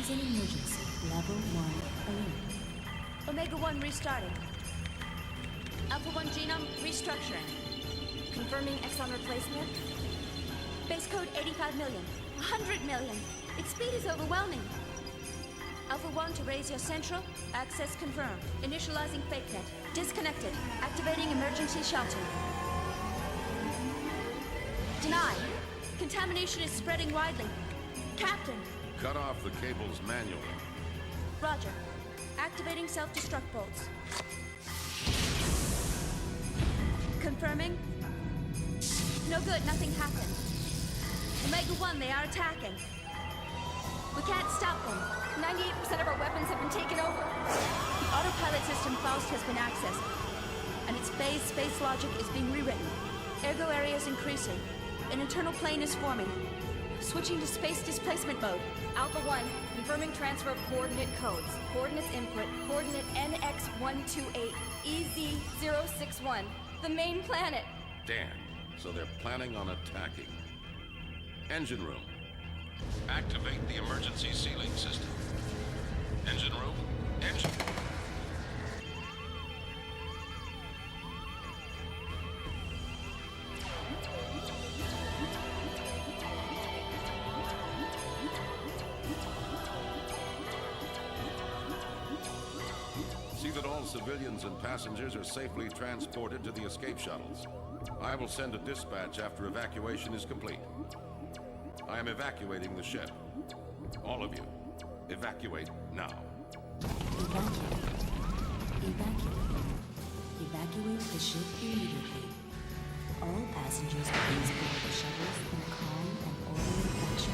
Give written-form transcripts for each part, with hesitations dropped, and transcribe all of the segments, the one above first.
is an emergency. Level 1 alert. Omega-1 restarting. Alpha-1 genome restructuring. Confirming exon replacement. Base code 85 million. 100 million. Its speed is overwhelming. Alpha-1 to raise your central. Access confirmed. Initializing fake net. Disconnected. Activating emergency shelter. Denied. Contamination is spreading widely. Captain. Cut off the cables manually. Roger. Activating self-destruct bolts. Confirming. No good, nothing happened. Omega-1, they are attacking. We can't stop them. 98% of our weapons have been taken over. The autopilot system Faust has been accessed, and its phase space logic is being rewritten. Ergo area is increasing. An internal plane is forming. Switching to space displacement mode. Alpha-1, confirming transfer of coordinate codes. Coordinates input, coordinate NX128, EZ061. The main planet. Damn. So they're planning on attacking. Engine room. Activate the emergency sealing system. Engine room. Engine. See that all civilians and passengers are safely transported to the escape shuttles. I will send a dispatch after evacuation is complete. I am evacuating the ship. All of you, evacuate now. Evacuate. Evacuate. Evacuate the ship immediately. All passengers please board the shuttles in a calm and orderly fashion.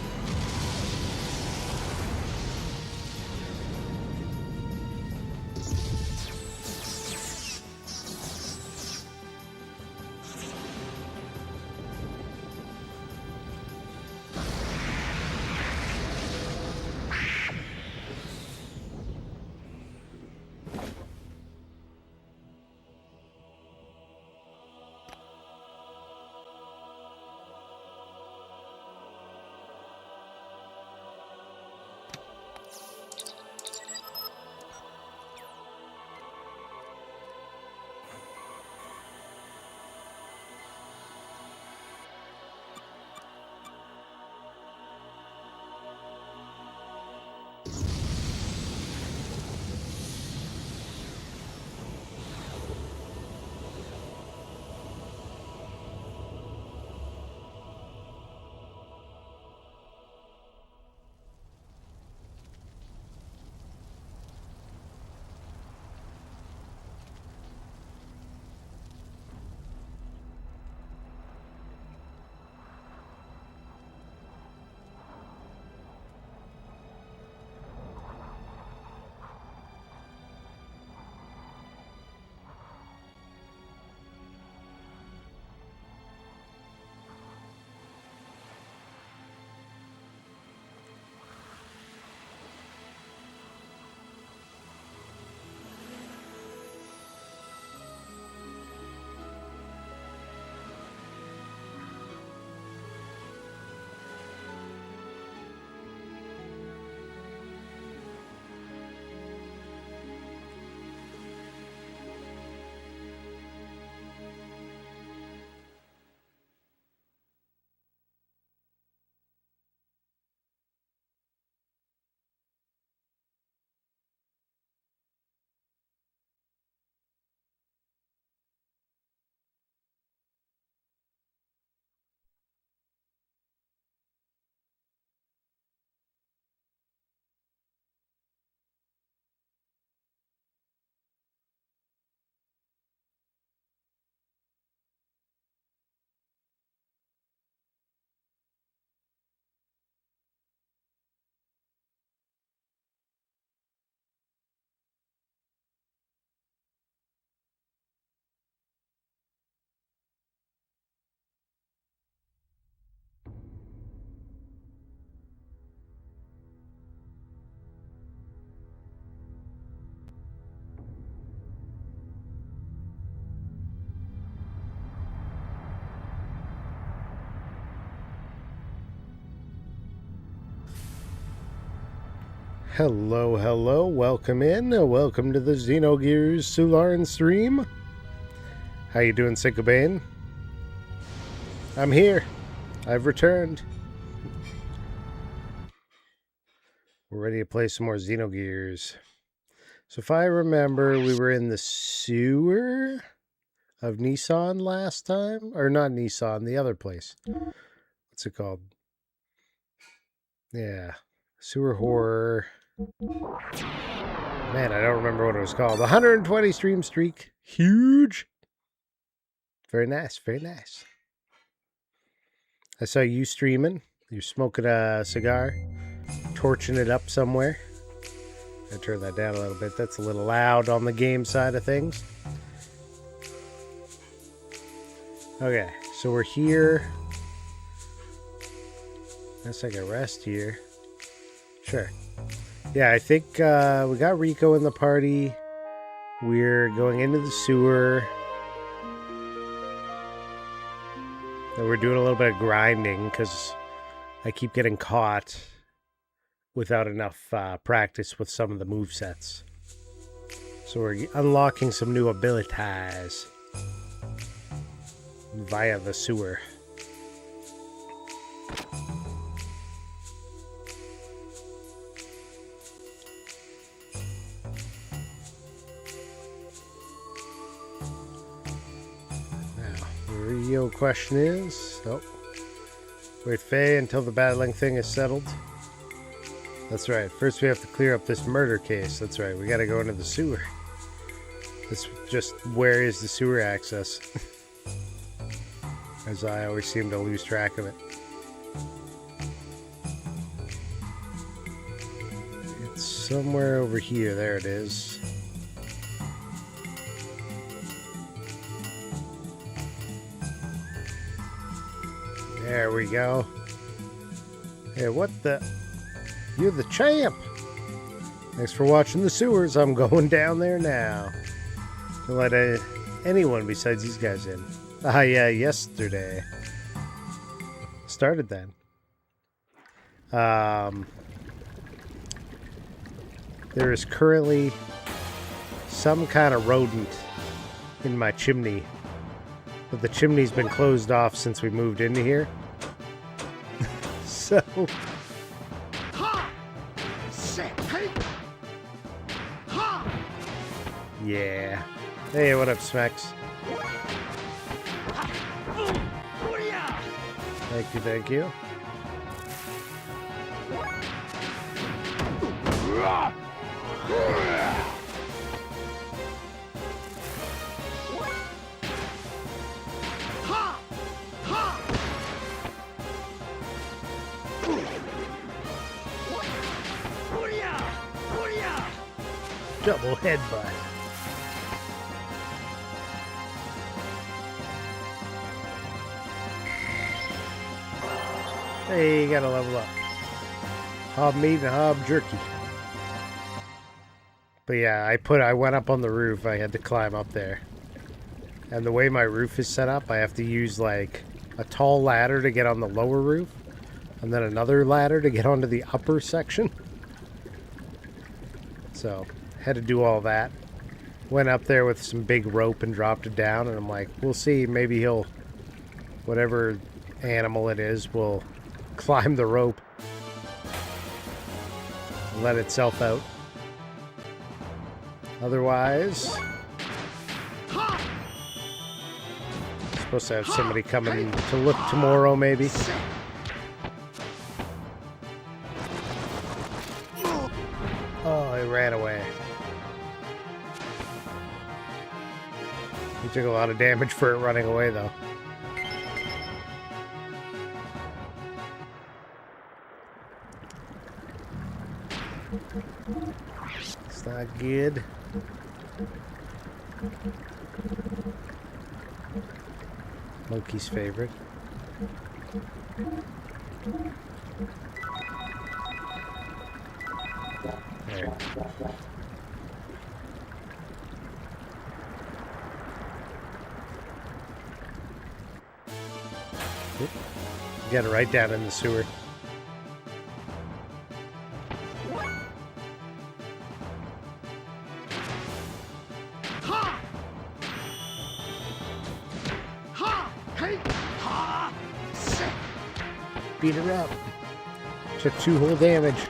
Hello, hello, welcome in. Welcome to the Xenogears Sularin stream. How you doing, Syncobane? I'm here. I've returned. We're ready to play some more Xenogears. So if I remember, we were in the sewer of Nissan last time. Or not Nissan, the other place. What's it called? Yeah. Sewer Horror. Man, I don't remember what it was called. 120 stream streak. Huge. Very nice, very nice. I saw you streaming. You're smoking a cigar, torching it up somewhere. I turn that down a little bit. That's a little loud on the game side of things. Okay, so we're here. Let's take a rest here. Sure. Yeah, I think we got Rico in the party. We're going into the sewer. And we're doing a little bit of grinding because I keep getting caught without enough practice with some of the movesets. So we're unlocking some new abilities via the sewer. The real question is... Oh. Wait, Faye, until the battling thing is settled. That's right. First we have to clear up this murder case. That's right. We gotta go into the sewer. This just... Where is the sewer access? As I always seem to lose track of it. It's somewhere over here. There it is. There we go. Hey, what the... You're the champ! Thanks for watching the sewers. I'm going down there now. Don't let anyone besides these guys in. Ah, yeah, yesterday. Started then. There is currently some kind of rodent in my chimney. But the chimney's been closed off since we moved into here. So... Yeah. Hey, what up, Smacks? Thank you, thank you. Double headbutt. Hey, you gotta level up. Hob meat and hob jerky. But yeah, I went up on the roof. I had to climb up there. And the way my roof is set up, I have to use like a tall ladder to get on the lower roof. And then another ladder to get onto the upper section. So... had to do all that. Went up there with some big rope and dropped it down, and I'm like, we'll see, maybe he'll, whatever animal it is, will climb the rope and let itself out. Otherwise, supposed to have somebody coming to look tomorrow, maybe. Oh, he ran away. He took a lot of damage for it running away, though. It's not good. Monkey's favorite. There. Get it right down in the sewer. Beat it up. Took 2 whole damage.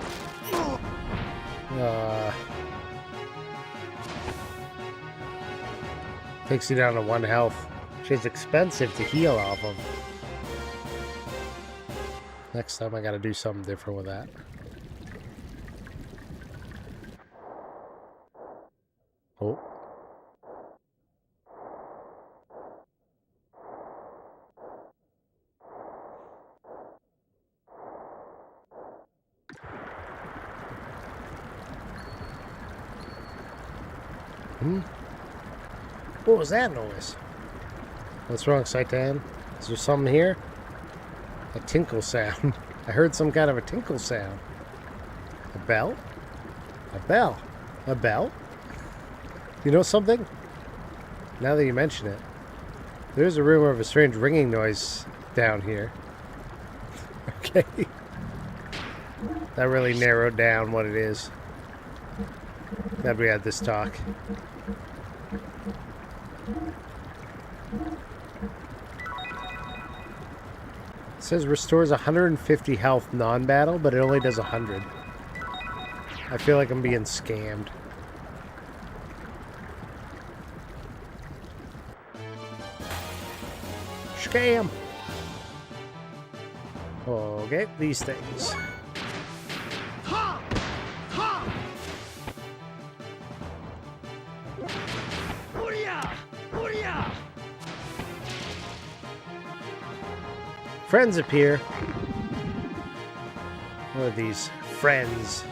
Takes you down to 1 health. Which is expensive to heal off of. Next time I gotta do something different with that. Oh. What was that noise? What's wrong, Saitan? Is there something here? A tinkle sound. I heard some kind of a tinkle sound. A bell? A bell? A bell? You know something? Now that you mention it, there's a rumor of a strange ringing noise down here. Okay. That really narrowed down what it is. Glad we had this talk. It says restores 150 health non-battle, but it only does 100. I feel like I'm being scammed. Scam! Okay, these things. Friends appear. What are these friends?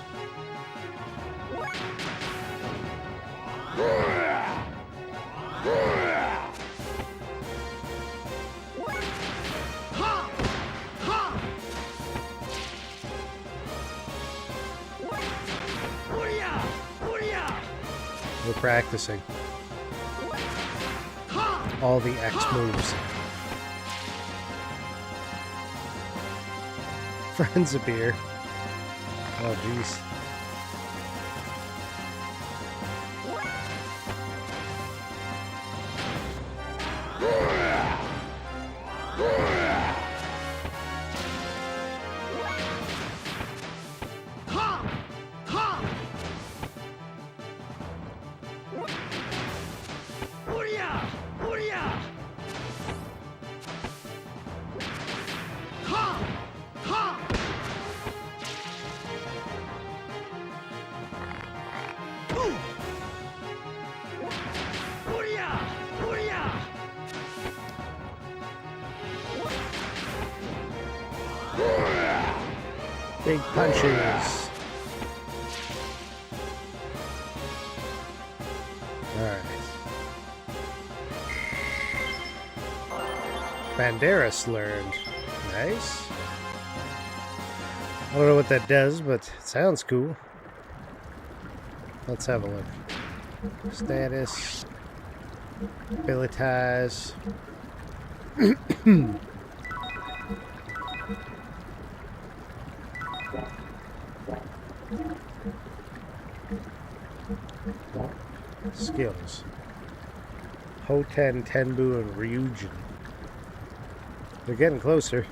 We're practicing all the X moves. Friends appear. Oh, jeez. Big punches. Alright. Banderas learned. Nice. I don't know what that does, but it sounds cool. Let's have a look. Status. Abilitize. Skills. Hoten, Tenbu, and Ryujin. They're getting closer.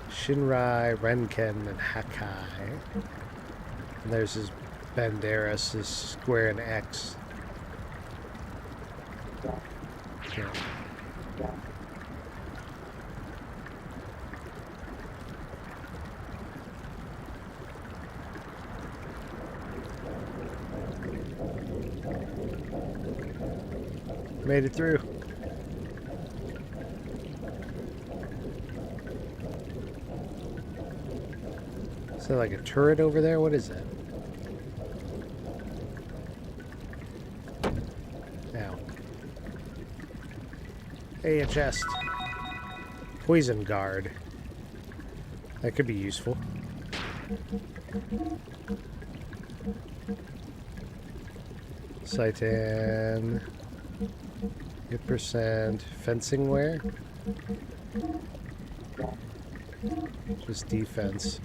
Shinrai, Renken, and Hakai. And there's his Banderas, his square and X. Yeah. Made it through. Is there like a turret over there? What is that? Ow. Hey, a chest. Poison guard. That could be useful. Saitan. Hit percent. Fencing wear? Just defense.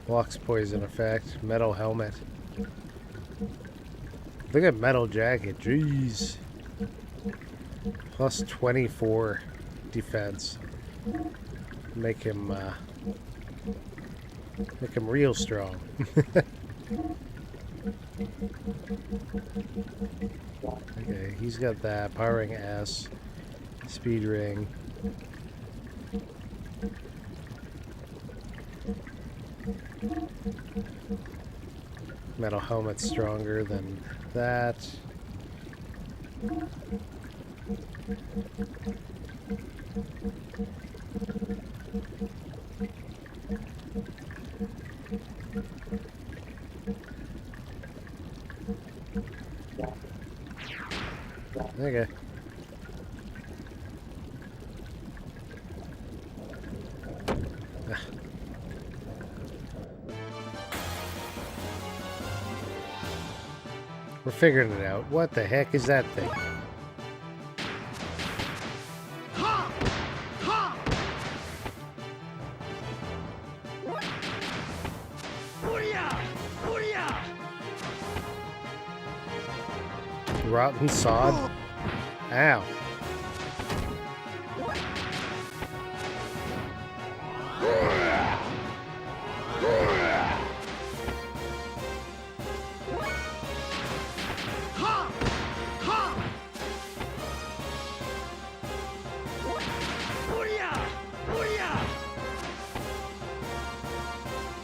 Blocks poison effect. Metal helmet. Look at metal jacket. Jeez. Plus 24 defense. Make him real strong. Okay, he's got that. Powering S. Speed ring. Metal helmet's stronger than that. Okay. We're figuring it out. What the heck is that thing? Rotten sod? Ow.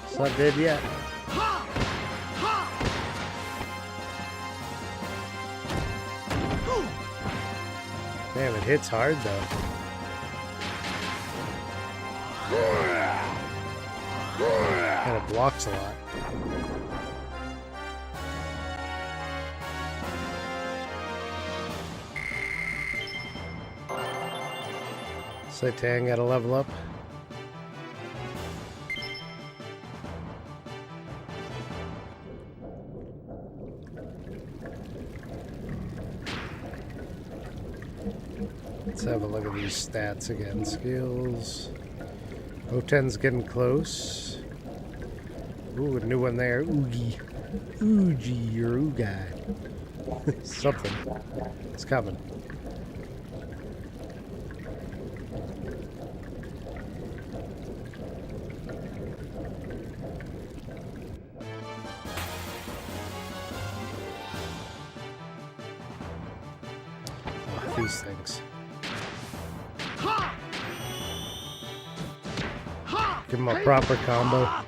It's not dead yet. Damn, it hits hard though. And it blocks a lot. Satan gotta level up. Let's have a look at these stats again. Skills. O10's getting close. Ooh, a new one there. Oogie. Oogie or Oogai. Something. It's coming. Oh, these things. Give him a proper combo.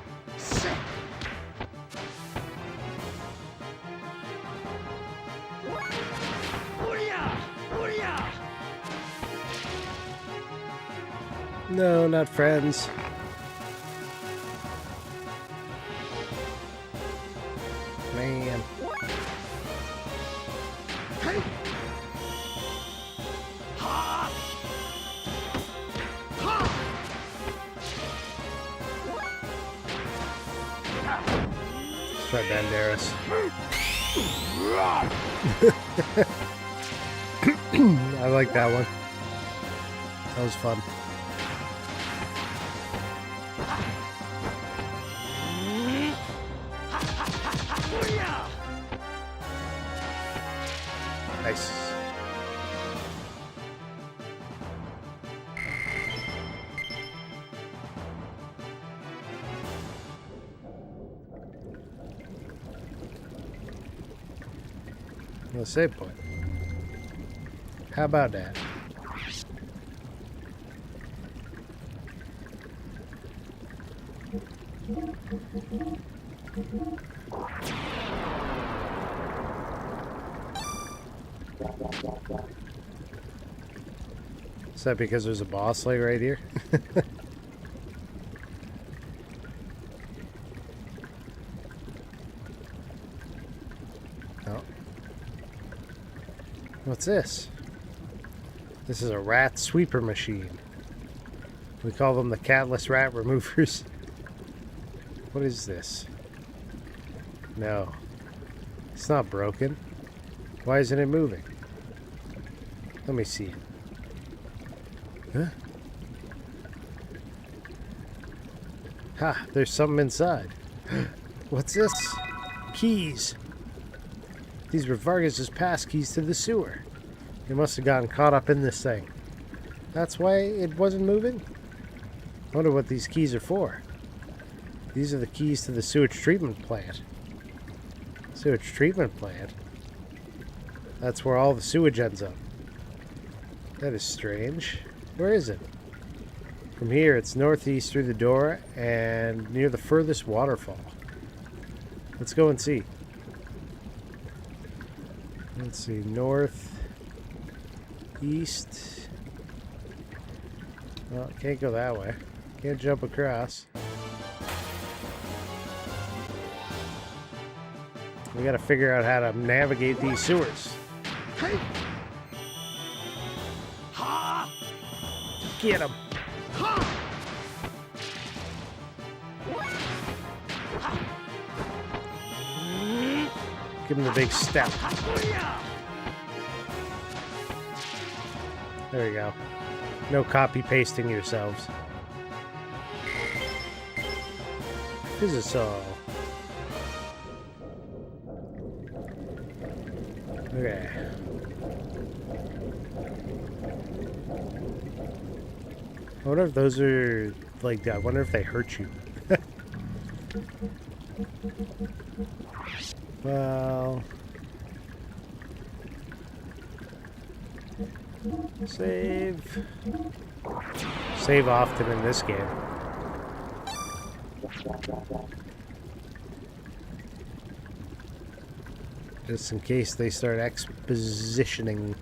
No, not friends. Man. Let's try Banderas. I like that one. That was fun. Nice. The save point. How about that? Is that because there's a boss like right here? No. What's this? This is a rat sweeper machine. We call them the catless rat removers. What is this? No. It's not broken. Why isn't it moving? Let me see. Huh? Ha! There's something inside. What's this? Keys. These were Vargas's pass keys to the sewer. He must have gotten caught up in this thing. That's why it wasn't moving? I wonder what these keys are for. These are the keys to the sewage treatment plant. Sewage treatment plant? That's where all the sewage ends up. That is strange. Where is it? From here, it's northeast through the door and near the furthest waterfall. Let's go and see. Let's see, north, east. Well, can't go that way. Can't jump across. We gotta figure out how to navigate these sewers. Get him! Give him the big step. There we go. No copy pasting yourselves. Physical. Okay. I wonder if those are like. I wonder if they hurt you. Well, save often in this game. Just in case they start expositioning.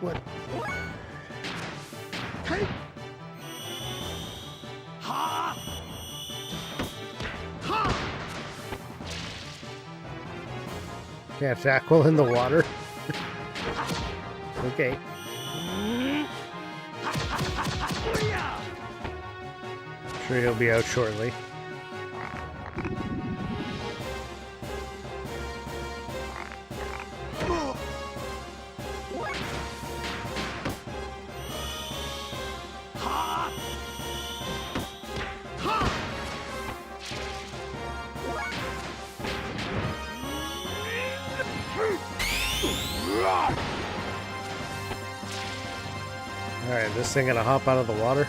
What? Can't tackle in the water. Okay. Sure he'll be out shortly. Alright, this thing gonna hop out of the water?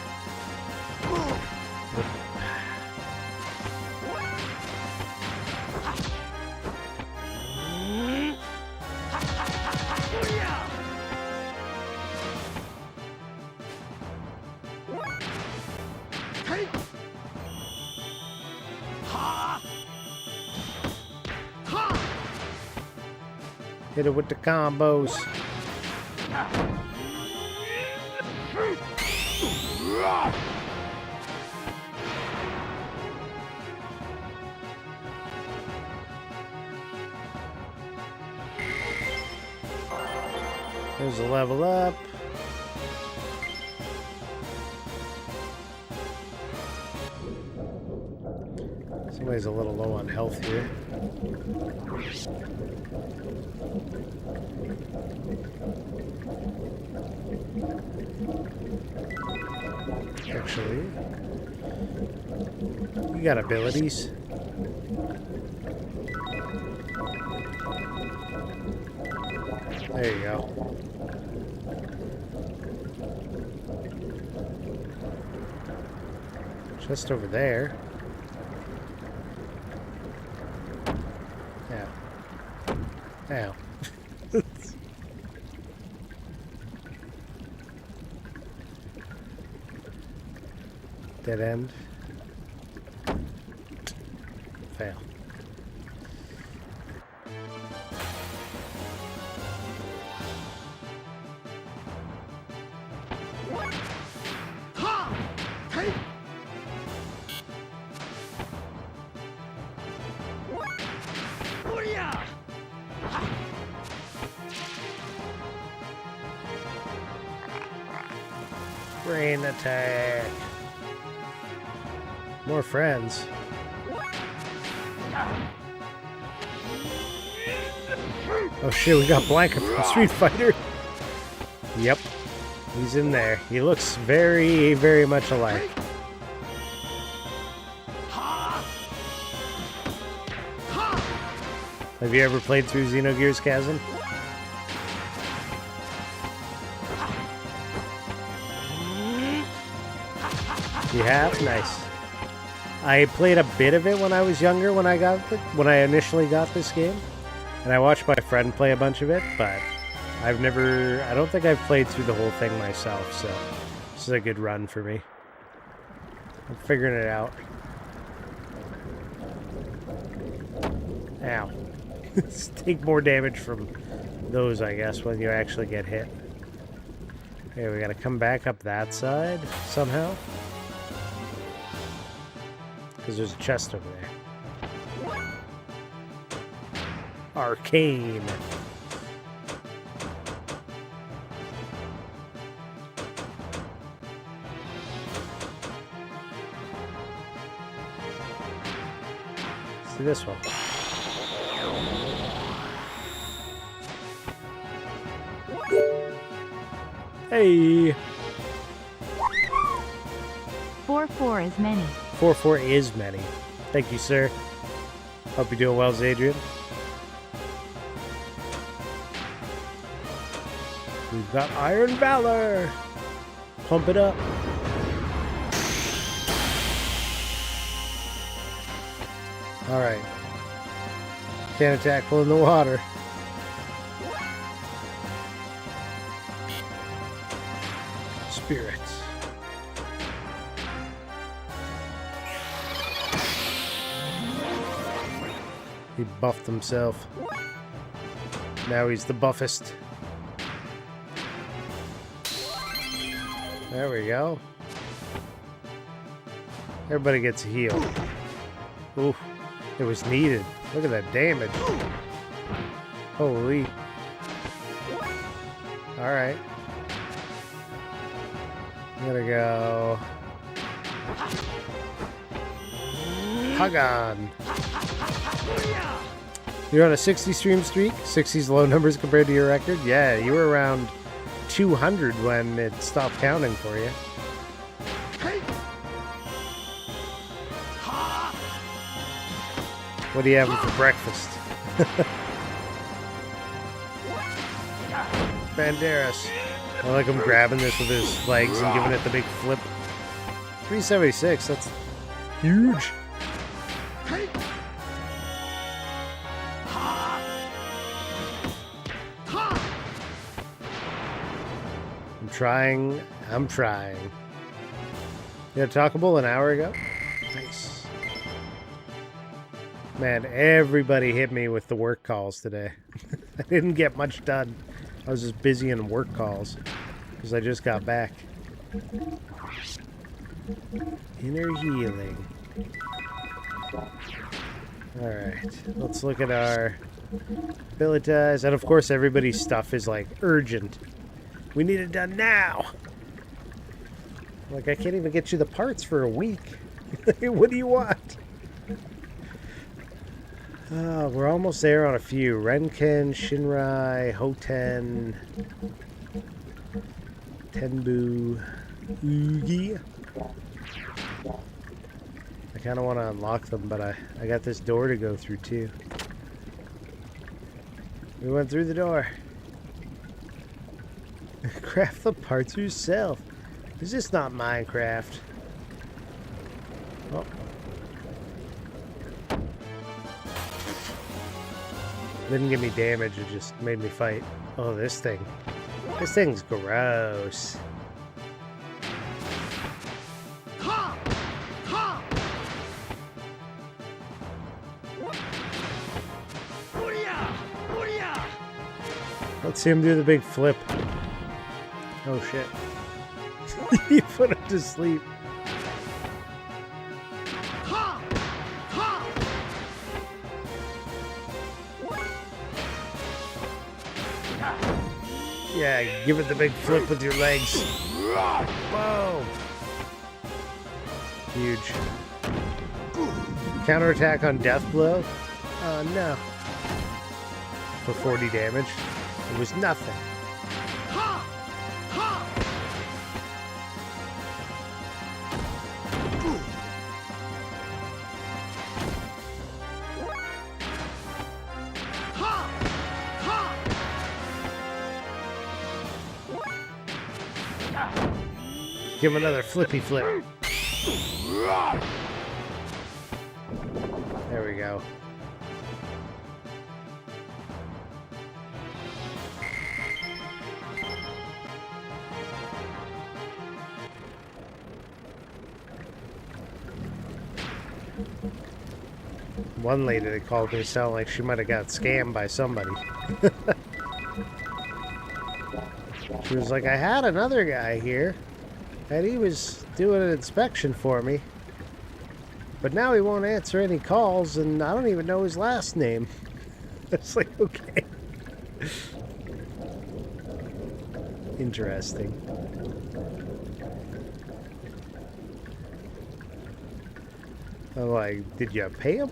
Hit it with the combos. There's a level up. Somebody's a little low on health here. Actually, you got abilities. There you go. Just over there. Ow. Ow. Dead end. Fail. Brain attack. More friends. Oh shit, we got Blanca from Street Fighter. Yep. He's in there. He looks very, very much alike. Have you ever played through Xenogears Chasm? You have? Nice. I played a bit of it when I was younger when I initially got this game. And I watched my friend play a bunch of it, but I don't think I've played through the whole thing myself, so this is a good run for me. I'm figuring it out. Ow. Take more damage from those, I guess, when you actually get hit. Okay, we gotta come back up that side somehow. Because there's a chest over there. Arcane. See this one. Hey! 4-4 is many. 4-4 is many. Thank you, sir. Hope you're doing well, Zadrian. We've got Iron Valor! Pump it up. Alright. Can't attack full in the water. Spirits. He buffed himself. Now he's the buffest. There we go. Everybody gets a heal. Ooh, it was needed. Look at that damage. Holy. Alright. I'm gonna go. Hagan. You're on a 60 stream streak. 60's low numbers compared to your record. Yeah, you were around 200 when it stopped counting for you. What are you having for breakfast? Banderas. I like him grabbing this with his legs and giving it the big flip. 376, that's huge. I'm trying. You had a Taco Bowl an hour ago? Nice. Man, everybody hit me with the work calls today. I didn't get much done. I was just busy in work calls because I just got back. Inner healing. Alright, let's look at our abilities. And of course everybody's stuff is like urgent. We need it done now. Like, I can't even get you the parts for a week. What do you want? We're almost there on a few. Renken, Shinrai, Hoten, Tenbu, Ugi. I kind of want to unlock them, but I got this door to go through, too. We went through the door. Craft the parts yourself. Is this not Minecraft? Oh. Didn't give me damage, it just made me fight. Oh, this thing. This thing's gross. Let's see him do the big flip. Oh shit. You put him to sleep. Yeah, give it the big flip with your legs. Whoa. Huge. Counterattack on Death Blow? No. For 40 damage. It was nothing. Give him another flippy flip. There we go. One lady that called me sounded like she might have got scammed by somebody. She was like, I had another guy here, and he was doing an inspection for me, but now he won't answer any calls, and I don't even know his last name. It's like, okay. Interesting. I'm like, did you pay him?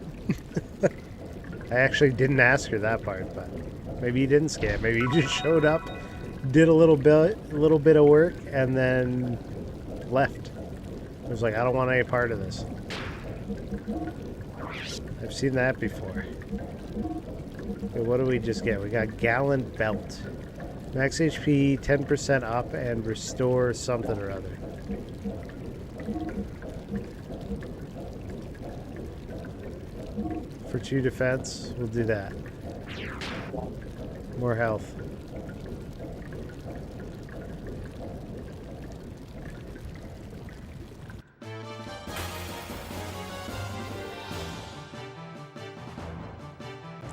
I actually didn't ask her that part, but maybe he didn't scam. Maybe he just showed up, did a little bit of work, and then left. I was like, I don't want any part of this. I've seen that before. Okay, what do we just get? We got Gallant Belt. Max HP 10% up and restore something or other. For 2 defense, we'll do that. More health.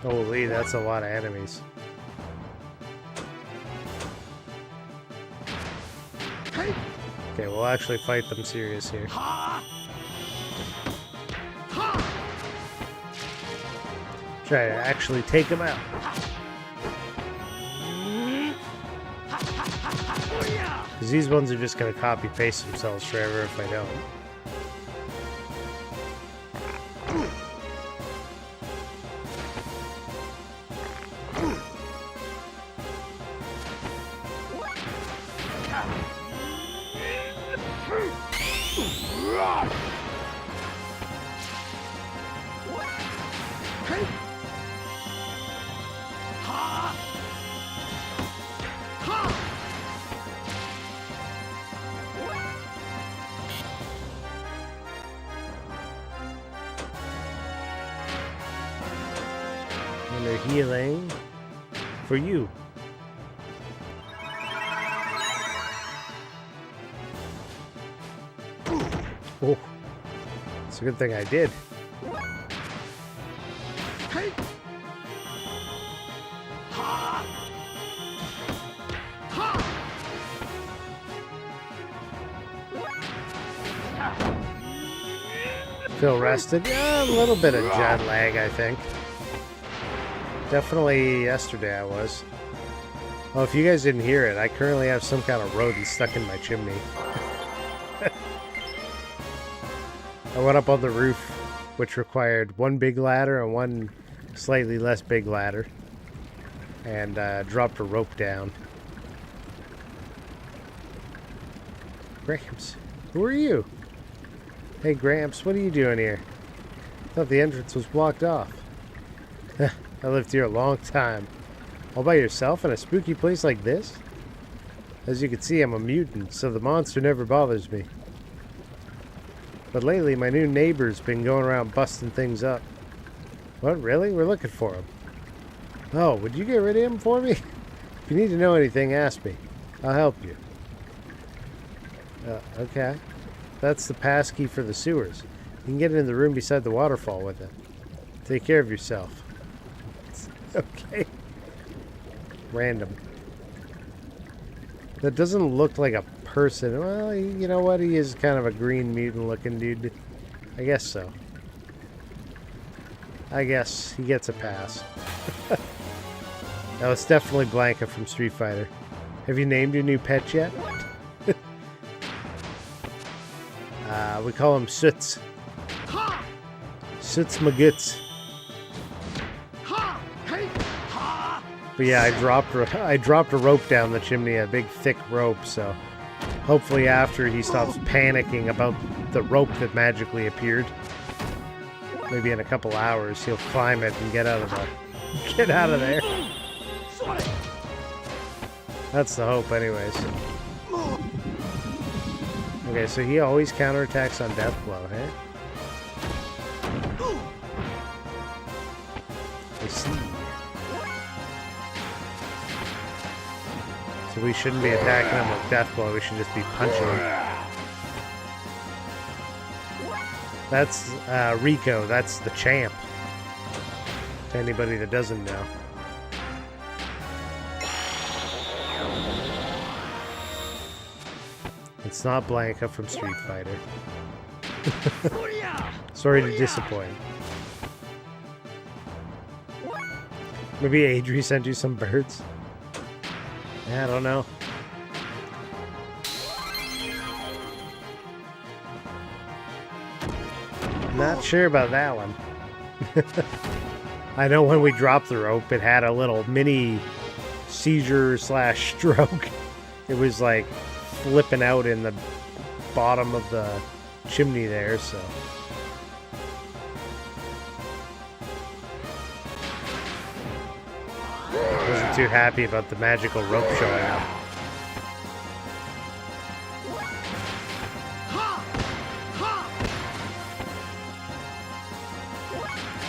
Holy, that's a lot of enemies. Okay, we'll actually fight them serious here. Try to actually take them out. Because these ones are just going to copy paste themselves forever if I don't. And they're healing for you. Oh, it's a good thing I did. Feel rested? Yeah, a little bit of jet lag, I think. Definitely yesterday I was. Oh, if you guys didn't hear it, I currently have some kind of rodent stuck in my chimney. I went up on the roof, which required one big ladder and one slightly less big ladder, and dropped a rope down. Gramps, who are you? Hey Gramps, what are you doing here? I thought the entrance was blocked off. I lived here a long time. All by yourself in a spooky place like this? As you can see, I'm a mutant, so the monster never bothers me. But lately, my new neighbor's been going around busting things up. What, really? We're looking for him. Oh, would you get rid of him for me? If you need to know anything, ask me. I'll help you. Okay. That's the passkey for the sewers. You can get into the room beside the waterfall with it. Take care of yourself. Okay. Random. That doesn't look like a person. Well, you know what? He is kind of a green mutant looking dude. I guess so. I guess he gets a pass. No, it's definitely Blanca from Street Fighter. Have you named your new pet yet? We call him Soots. Soots Maguts. But yeah, I dropped a rope down the chimney, a big thick rope, so hopefully after he stops panicking about the rope that magically appeared, maybe in a couple hours he'll climb it and get out of there. That's the hope anyways. Okay, so he always counterattacks on Death Blow, hey? I see. So we shouldn't be attacking him with Death Blow, we should just be punching him. That's Rico, that's the champ. To anybody that doesn't know. It's not Blanca from Street Fighter. Sorry to disappoint. Maybe Adri sent you some birds? Yeah, I don't know. Not sure about that one. I know when we dropped the rope, it had a little mini seizure / stroke. It was like flipping out in the bottom of the chimney there, so. Wasn't too happy about the magical rope showing up.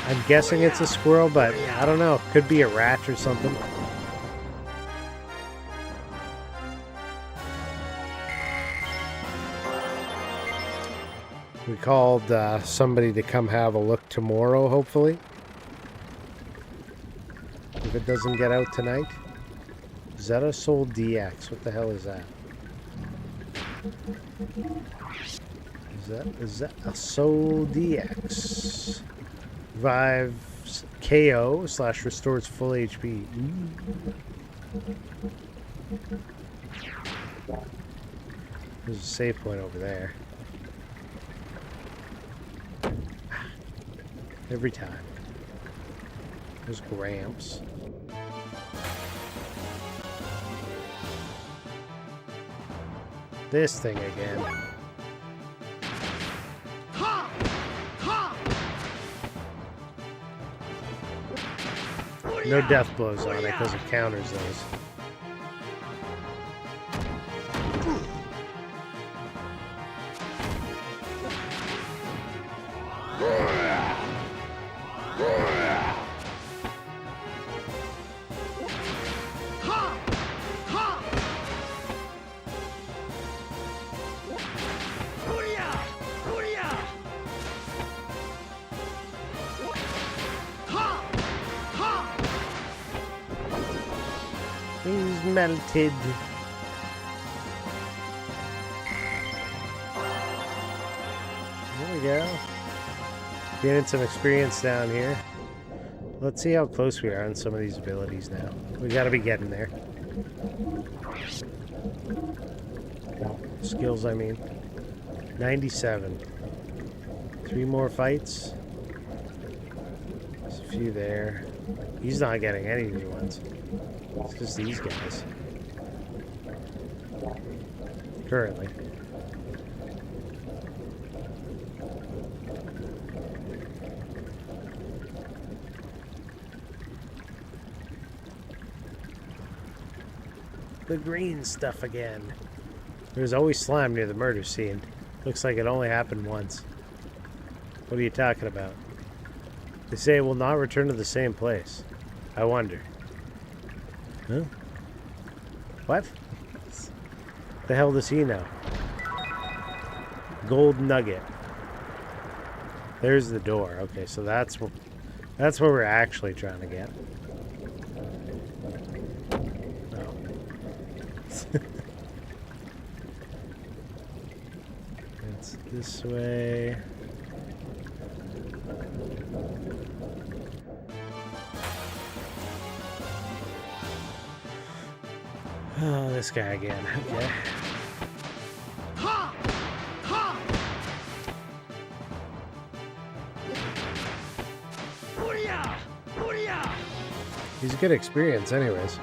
I'm guessing it's a squirrel, but I don't know. Could be a rat or something. We called somebody to come have a look tomorrow, hopefully. If it doesn't get out tonight. Zeta Soul DX. What the hell is that? Is that a Soul DX? Revives KO / restores full HP. There's a save point over there. Every time. There's Gramps. This thing again. No death blows on it because it counters those. He's melted. There we go. Getting some experience down here. Let's see how close we are on some of these abilities now. We gotta be getting there. Skills, I mean. 97. 3 more fights. There's a few there. He's not getting any new ones. It's just these guys. Currently. The green stuff again. There's always slime near the murder scene. Looks like it only happened once. What are you talking about? They say it will not return to the same place. I wonder. Huh? What? The hell does he know? Gold nugget. There's the door. Okay, so that's what we're actually trying to get. Oh. It's this way. Oh, this guy again. Okay. He's a good experience anyways.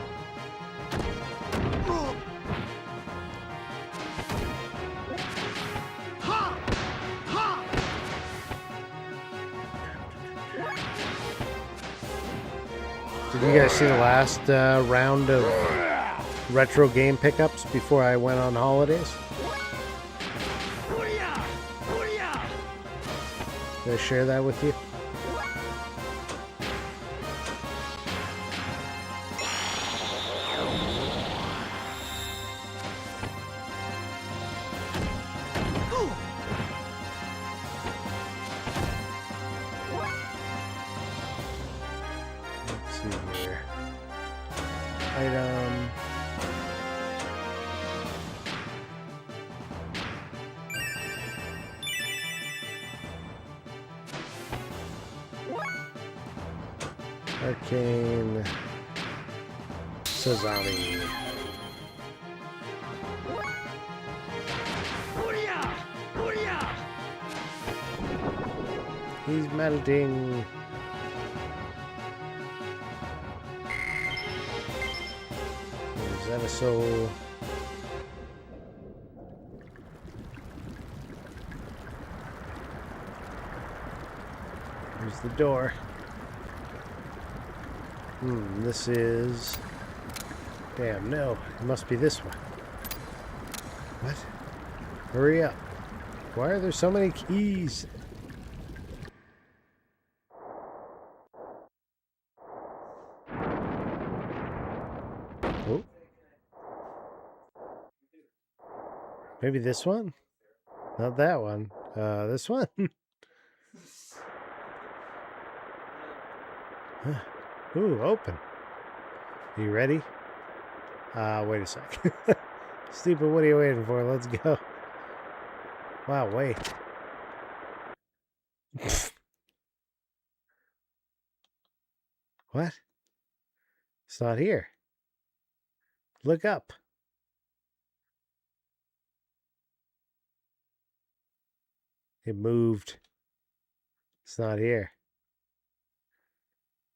Did you guys see the last round of retro game pickups before I went on holidays? Did I share that with you? Let's see here. Item. Arcane Sazami. He's melting. Is that a soul? Here's the door. This is... Damn, no. It must be this one. What? Hurry up. Why are there so many keys? Oh. Maybe this one? Not that one. This one? Ooh, open. Are you ready? Wait a sec. Stupid, what are you waiting for? Let's go. Wow, wait. What? It's not here. Look up. It moved. It's not here.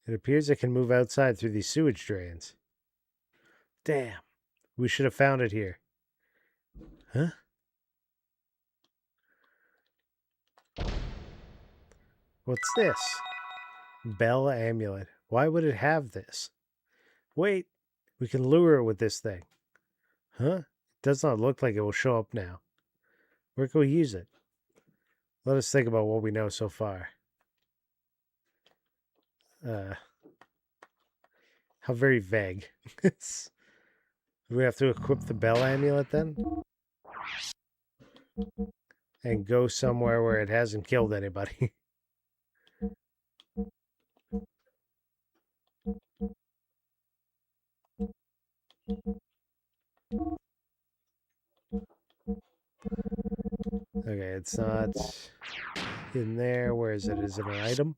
It appears it can move outside through these sewage drains. Damn. We should have found it here. Huh? What's this? Bell amulet. Why would it have this? Wait. We can lure it with this thing. Huh? It does not look like it will show up now. Where can we use it? Let us think about what we know so far. How very vague. Do we have to equip the bell amulet then? And go somewhere where it hasn't killed anybody. Okay, it's not in there. Where is it? Is it an item?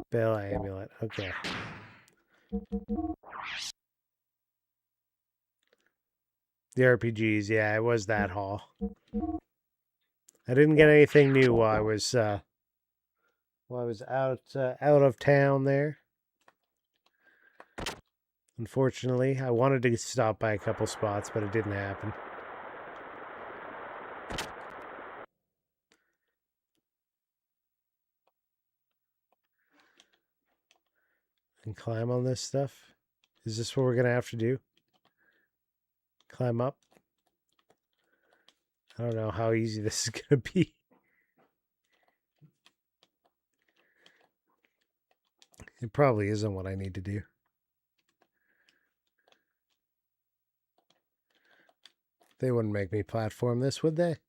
Bell amulet. Okay. The RPGs, yeah, it was that haul. I didn't get anything new while I was out of town there. Unfortunately, I wanted to stop by a couple spots, but it didn't happen. And climb on this stuff. Is this what we're gonna have to do? Climb up? I don't know how easy this is gonna be. It probably isn't what I need to do. They wouldn't make me platform this, would they? It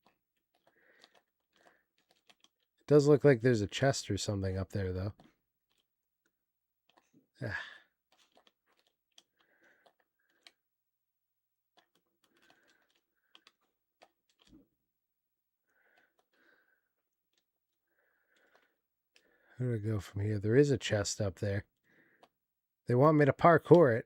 does look like there's a chest or something up there, though. Ah. Where do I go from here? There is a chest up there. They want me to parkour it.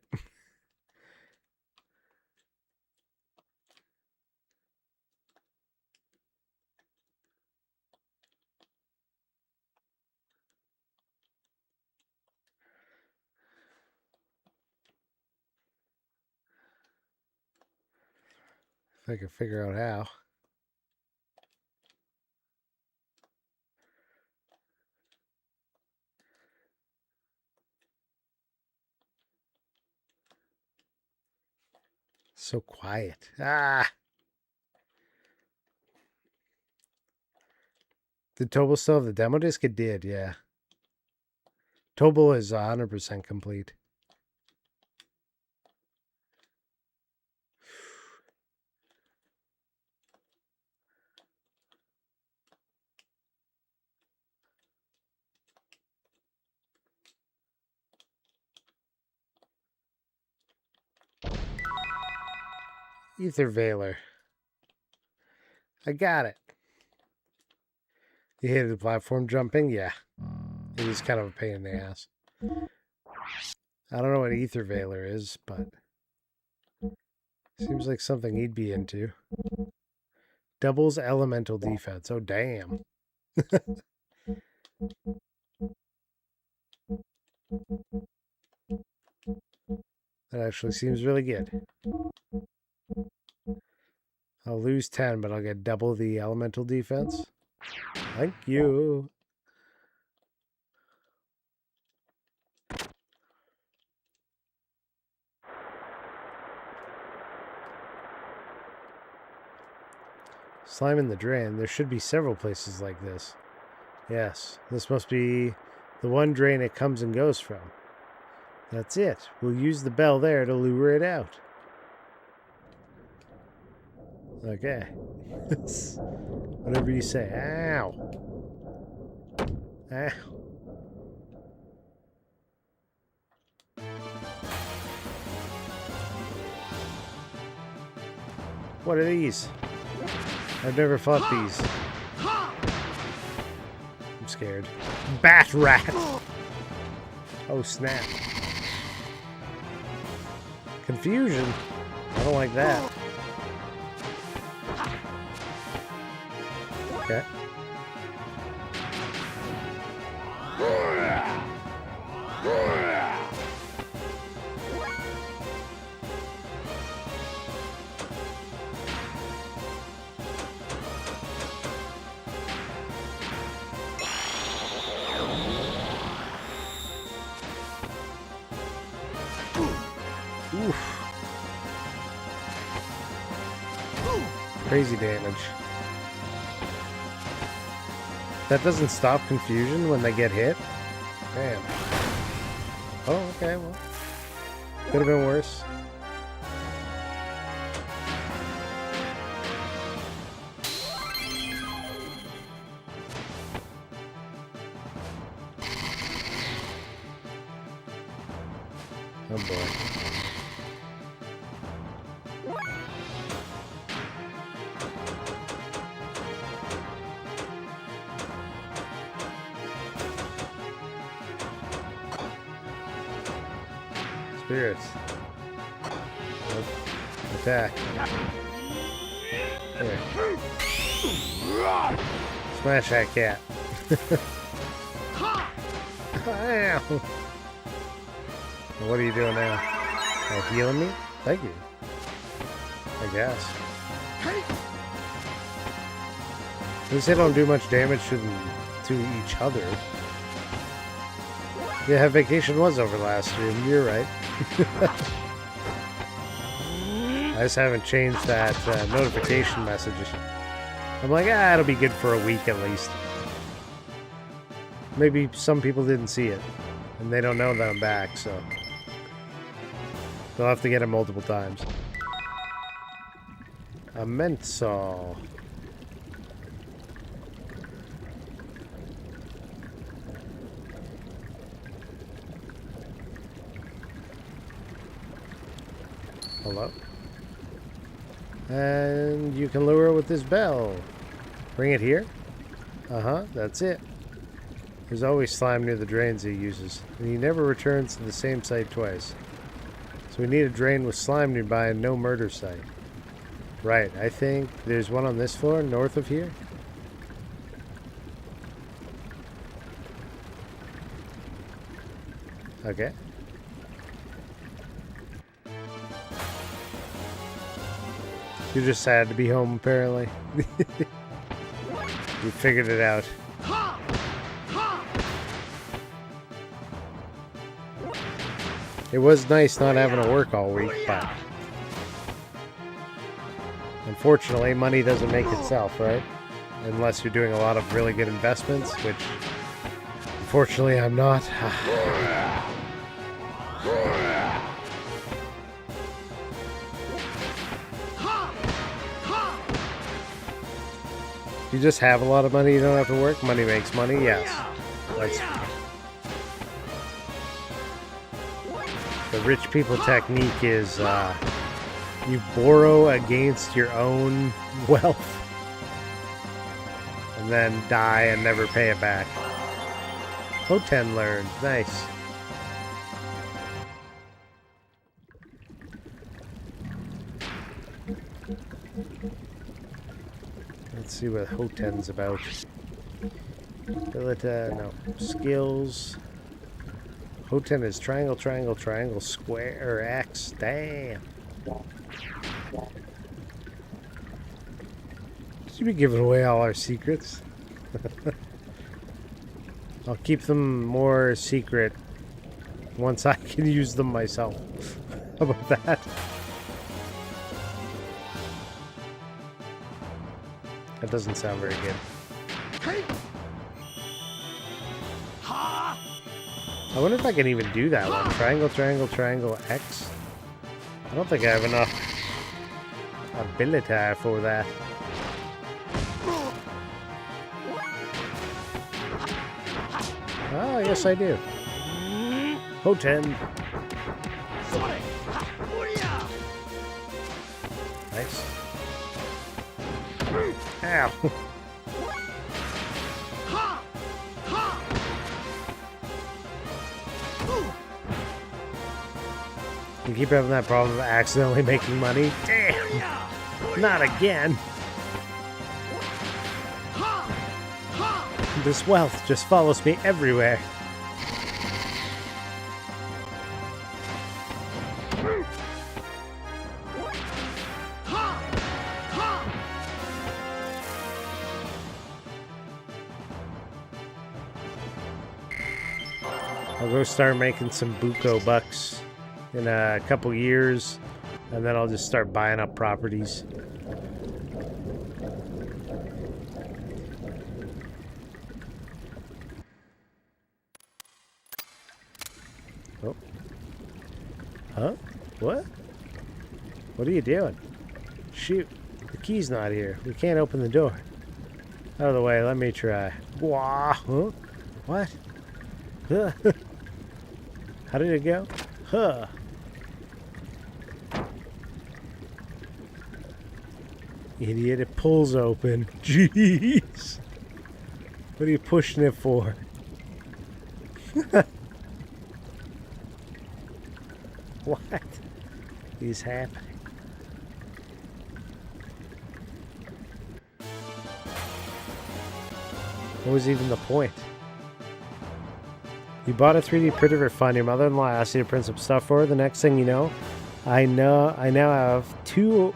If I can figure out how. So quiet. Ah! Did Tobal still have the demo disc? It did, yeah. Tobal is 100% complete. Ether Veiler. I got it. You hated the platform jumping? Yeah. It is kind of a pain in the ass. I don't know what Ether Veiler is, but seems like something he'd be into. Doubles elemental defense. Oh, damn. That actually seems really good. I'll lose 10, but I'll get double the elemental defense. Thank you. Slime in the drain. There should be several places like this. Yes, this must be the one drain it comes and goes from. That's it. We'll use the bell there to lure it out. Okay. Whatever you say. Ow. Ow. What are these? I've never fought these. I'm scared. Bat rat! Oh, snap. Confusion? I don't like that. Okay. Oof. Crazy damage. That doesn't stop confusion when they get hit? Damn. Oh, okay, well. Could have been worse. Oh boy. Spirits. Nope. Attack. There. Smash that cat. Ow. What are you doing now? Oh, healing me? Thank you. I guess. At least they don't do much damage to each other. Yeah, vacation was over last stream. You're right. I just haven't changed that notification message. I'm like, it'll be good for a week at least. Maybe some people didn't see it, and they don't know that I'm back, so they'll have to get it multiple times. A Mensal. Hello. And you can lure it with this bell. Bring it here? Uh-huh, that's it. There's always slime near the drains he uses, and he never returns to the same site twice. So we need a drain with slime nearby and no murder site. Right, I think there's one on this floor, north of here. Okay. You're just sad to be home, apparently. You figured it out. It was nice not having to work all week, but unfortunately, money doesn't make itself, right? unless you're doing a lot of really good investments, which unfortunately I'm not. You just have a lot of money, you don't have to work. Money makes money, yes. That's the rich people technique is you borrow against your own wealth and then die and never pay it back. Hoten learned. Nice. Let's see what Hoten's about. No. Skills. Hoten is triangle, triangle, triangle, square, or X. Damn. Should be giving away all our secrets. I'll keep them more secret once I can use them myself. How about that? That doesn't sound very good. I wonder if I can even do that one. Triangle, triangle, triangle, X. I don't think I have enough ability for that. Oh, yes I do. Hoten. Nice. Ow. You keep having that problem of accidentally making money? Damn! Not again! This wealth just follows me everywhere. I'll go start making some buco bucks in a couple years, and then I'll just start buying up properties. Oh. Huh? What? What are you doing? Shoot. The key's not here. We can't open the door. Out of the way, let me try. Wah! Huh? What? Huh? How did it go? Huh. Idiot, it pulls open. Jeez. What are you pushing it for? What is happening? What was even the point? You bought a 3D printer for fun. Your mother-in-law asked you to print some stuff for her. The next thing you know, I now have two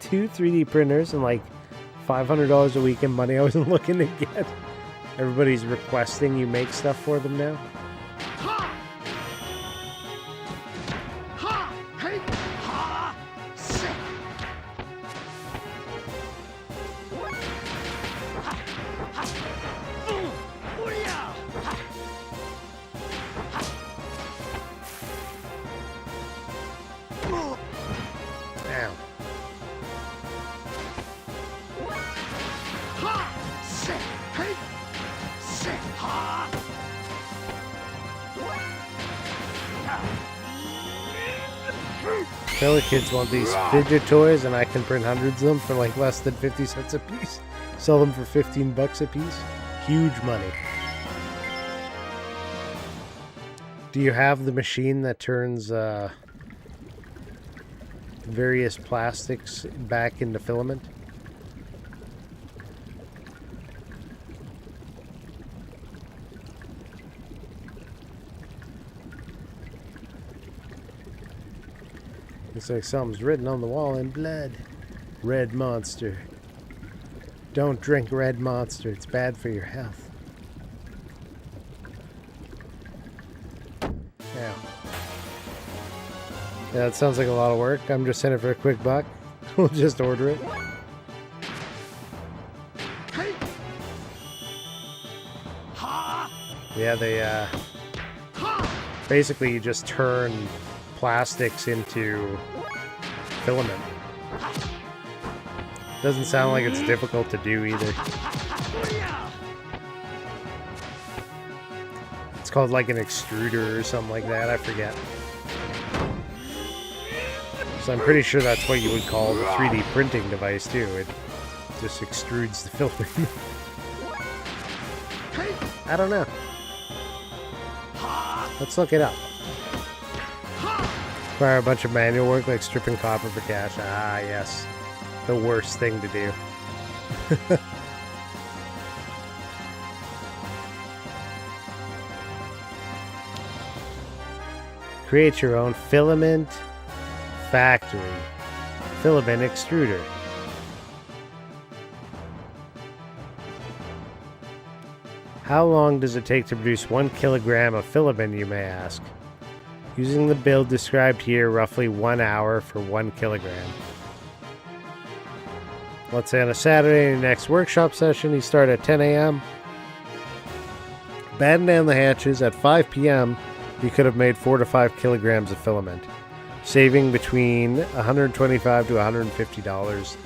3D printers and like $500 a week in money I wasn't looking to get. Everybody's requesting you make stuff for them now. Fellow kids want these fidget toys, and I can print hundreds of them for like less than 50 cents a piece. Sell them for 15 bucks a piece. Huge money. Do you have the machine that turns various plastics back into filament? Looks like something's written on the wall in blood. Red Monster. Don't drink Red Monster. It's bad for your health. Yeah. Yeah, that sounds like a lot of work. I'm just in it for a quick buck. We'll just order it. Yeah, they basically you just turn plastics into filament. Doesn't sound like it's difficult to do either. It's called like an extruder or something like that, I forget. So I'm pretty sure that's what you would call the 3D printing device too. It just extrudes the filament. I don't know. Let's look it up. Require a bunch of manual work like stripping copper for cash. Ah, yes. The worst thing to do. Create your own filament factory. Filament extruder. How long does it take to produce 1 kilogram of filament, you may ask? Using the build described here, roughly 1 hour for 1 kilogram. Let's say on a Saturday, in the next workshop session, you start at 10 a.m. Batten down the hatches at 5 p.m. You could have made 4 to 5 kilograms of filament, saving between $125 to $150,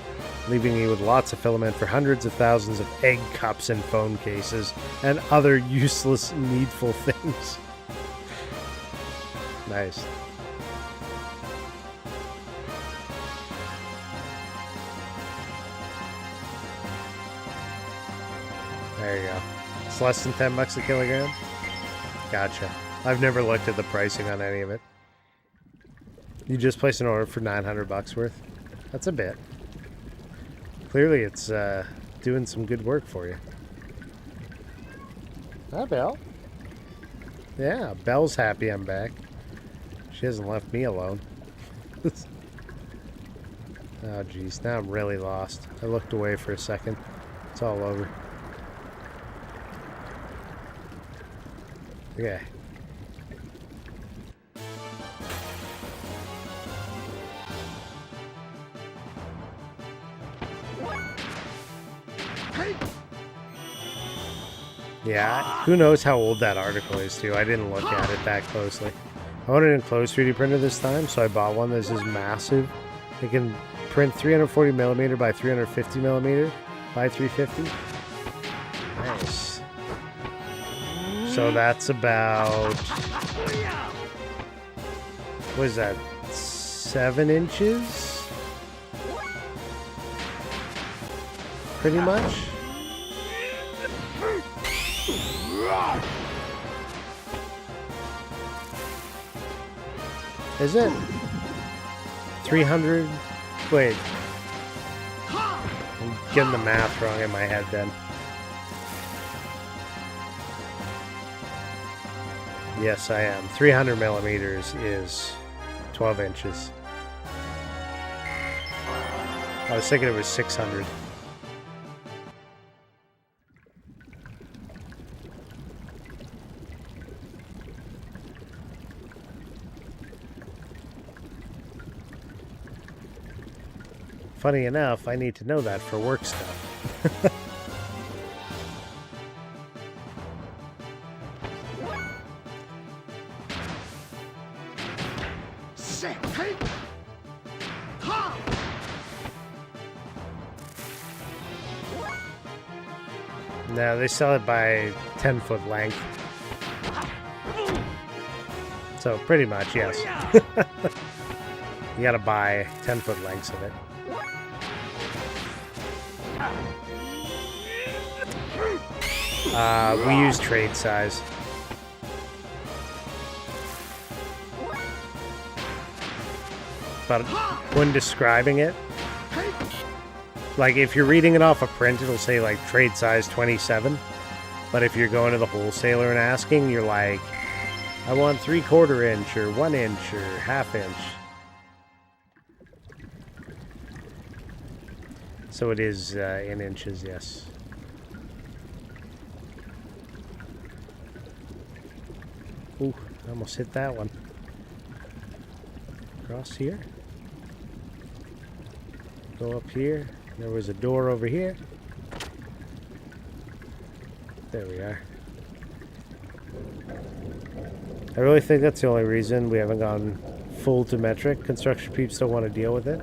leaving you with lots of filament for hundreds of thousands of egg cups and phone cases and other useless, needful things. Nice. There you go. It's less than $10 a kilogram? Gotcha. I've never looked at the pricing on any of it. You just place an order for $900 worth? That's a bit. Clearly it's doing some good work for you. Hi, Belle. Yeah, Belle's happy I'm back. She hasn't left me alone. Oh, jeez. Now I'm really lost. I looked away for a second. It's all over. Okay. Yeah, who knows how old that article is, too. I didn't look at it that closely. I wanted an enclosed 3D printer this time, so I bought one that is massive. It can print 340mm by 350mm by 350. Nice. So that's about... what is that? 7 inches? Pretty much. Is it? 300? Wait. I'm getting the math wrong in my head then. Yes, I am. 300mm is 12 inches. I was thinking it was 600. Funny enough, I need to know that for work stuff. No, they sell it by 10-foot length. So pretty much, yes. You gotta buy 10-foot lengths of it. We use trade size. But when describing it, like if you're reading it off a print, it'll say like trade size 27. But if you're going to the wholesaler and asking, you're like, I want 3/4 inch or 1 inch or 1/2 inch. So it is in inches, yes. Ooh, I almost hit that one. Across here. Go up here. There was a door over here. There we are. I really think that's the only reason we haven't gone full to metric. Construction peeps don't want to deal with it.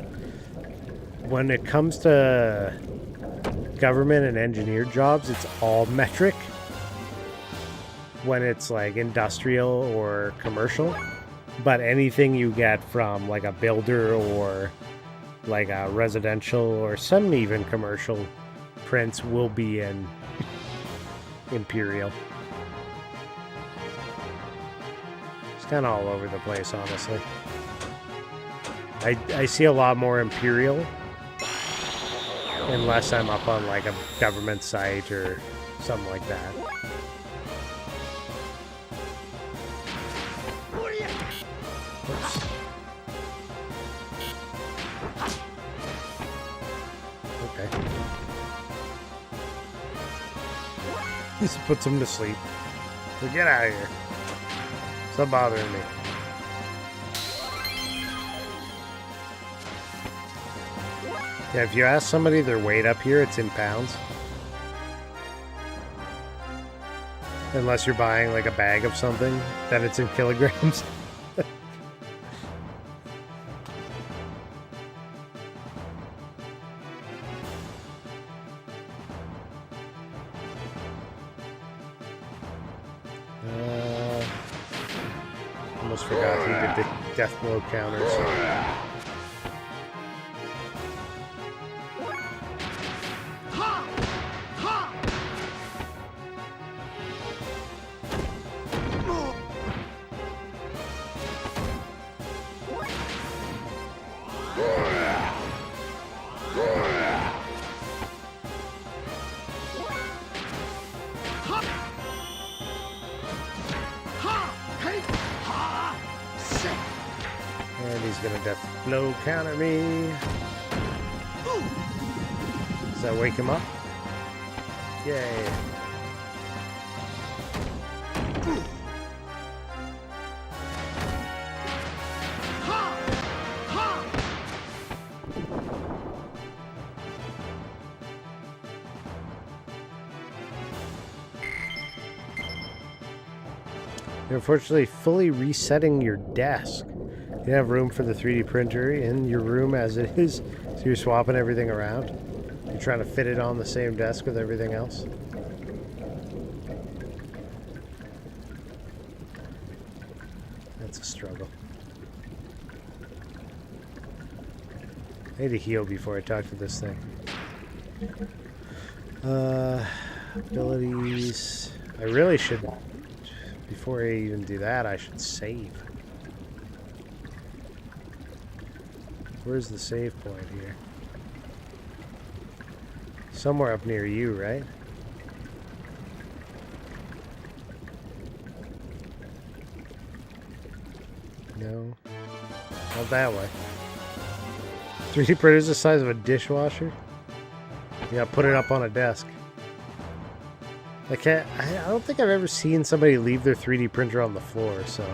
When it comes to government and engineered jobs, it's all metric. When it's like industrial or commercial. But anything you get from like a builder or like a residential or some even commercial prints will be in Imperial. It's kind of all over the place, honestly. I see a lot more Imperial unless I'm up on like a government site or something like that. Oops. Okay. This puts him to sleep. So get out of here. Stop bothering me. Yeah, if you ask somebody their weight up here, it's in pounds. Unless you're buying like a bag of something, then it's in kilograms. Almost forgot he did the death blow counters. And he's gonna death blow counter me. Does that wake him up? Yay. You're unfortunately fully resetting your desk. You have room for the 3D printer in your room as it is, so you're swapping everything around. You're trying to fit it on the same desk with everything else. That's a struggle. I need to heal before I talk to this thing. Abilities. I really should, before I even do that, I should save. Where's the save point here? Somewhere up near you, right? No. Not that way. 3D printer's the size of a dishwasher? Yeah, put it up on a desk. I don't think I've ever seen somebody leave their 3D printer on the floor, so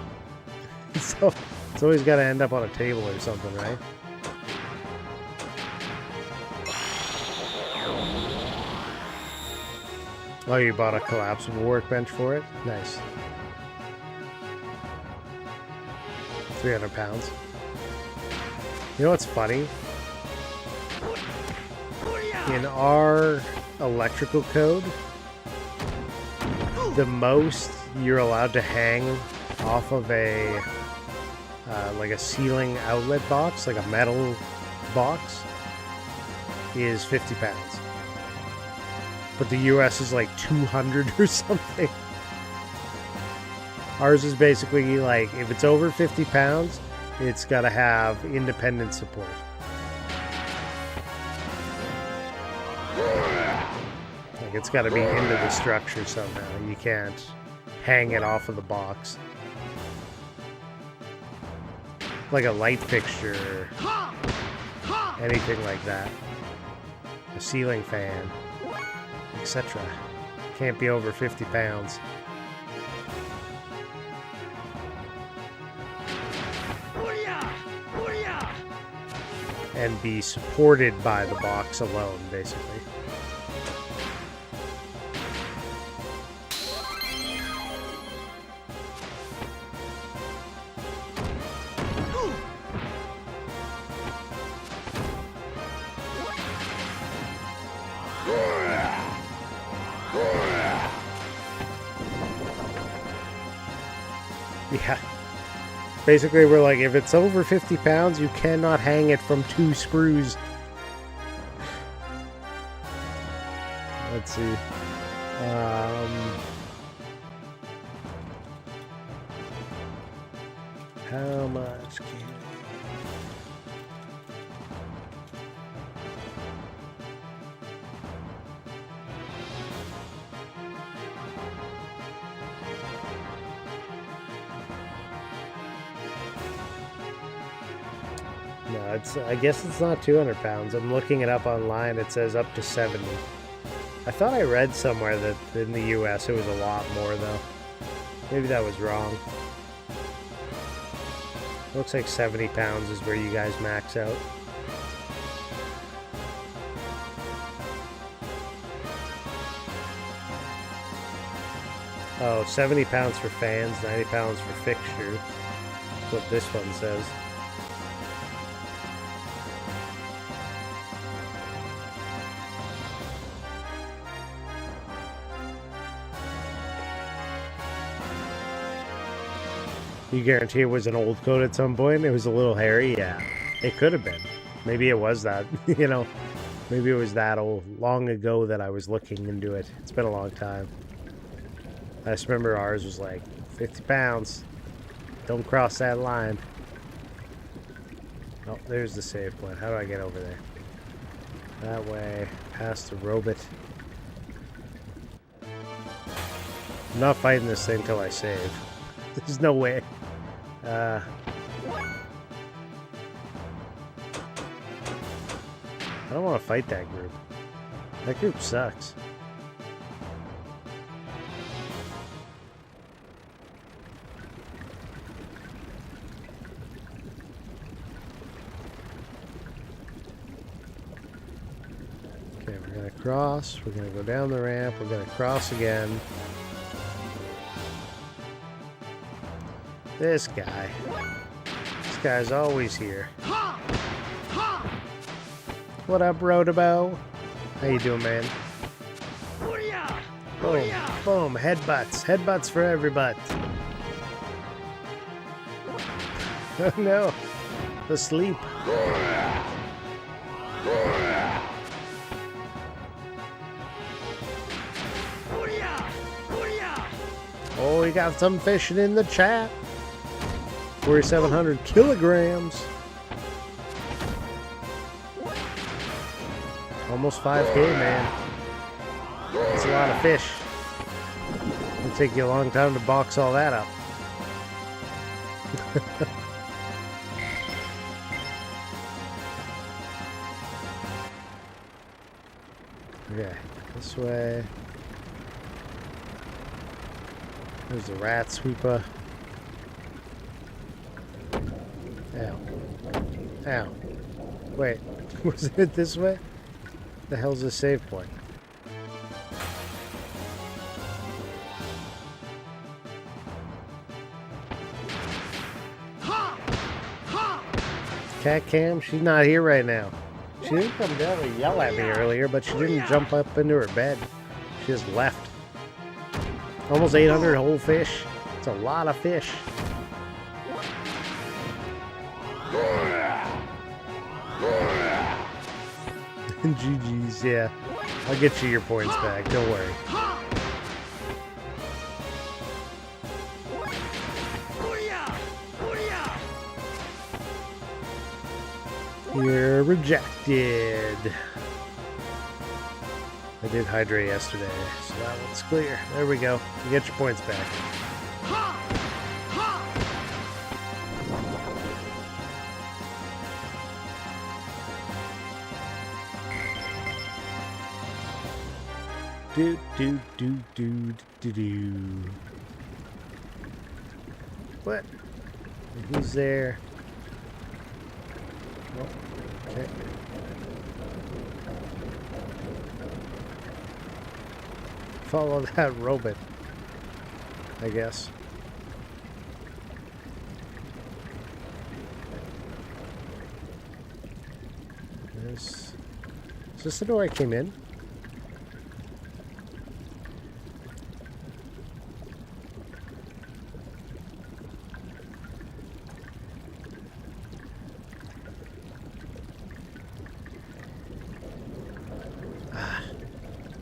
it's always got to end up on a table or something, right? Oh, you bought a collapsible workbench for it? Nice. 300 pounds. You know what's funny? In our electrical code, the most you're allowed to hang off of a like a ceiling outlet box, like a metal box, is 50 pounds. But the US is like 200 or something. Ours is basically like, if it's over 50 pounds, it's got to have independent support. Like, it's got to be into the structure somehow. You can't hang it off of the box. Like a light fixture, anything like that. A ceiling fan, etc. Can't be over 50 pounds. And be supported by the box alone, basically. Yeah. Basically, we're like, if it's over 50 pounds, you cannot hang it from 2 screws. Let's see. How much can... No, I guess it's not 200 pounds. I'm looking it up online. It says up to 70. I thought I read somewhere that in the US it was a lot more, though. Maybe that was wrong. Looks like 70 pounds is where you guys max out. Oh, 70 pounds for fans, 90 pounds for fixtures. That's what this one says. You guarantee it was an old coat at some point? It was a little hairy? Yeah, it could have been. Maybe it was that, you know, maybe it was that old, long ago that I was looking into it. It's been a long time. I just remember ours was like 50 pounds. Don't cross that line. Oh, there's the save point. How do I get over there? That way, past the robot. I'm not fighting this thing till I save. There's no way. I don't want to fight that group. That group sucks. Okay, we're going to cross. We're going to go down the ramp. We're going to cross again. This guy. This guy's always here. What up, Rodabo? How you doing, man? Boom, boom, headbutts. Headbutts for everybody. Oh no, asleep. Oh, we got some fishing in the chat. 4,700 kilograms. Almost 5K, man. That's a lot of fish. It'll take you a long time to box all that up. Okay, this way. There's the rat sweeper. Ow. Ow. Wait, was it this way? The hell's the save point? Cat Cam, she's not here right now. She didn't come down and yell at me earlier, but she didn't jump up into her bed. She just left. Almost 800 whole fish. It's a lot of fish. GG's, yeah. I'll get you your points back, don't worry. You're rejected. I did hydrate yesterday, so that one's clear. There we go. You get your points back. Do do do do do do. What? Who's there? Oh, okay. Follow that robot, I guess. Is this the door I came in?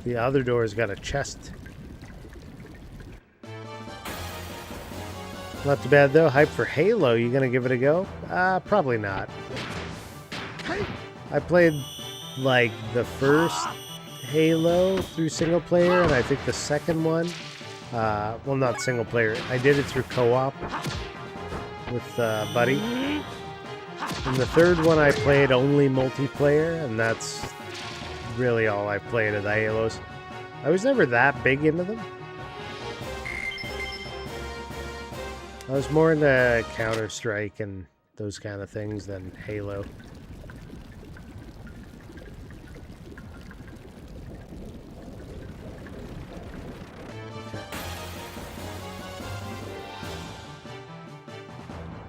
The other door's got a chest. Not too bad though. Hype for Halo. You gonna give it a go? Probably not. I played like the first Halo through single player, and I think the second one, well, not single player. I did it through co-op with Buddy. And the third one I played only multiplayer, and that's really all I played of the Halos. I was never that big into them. I was more into Counter-Strike and those kind of things than Halo.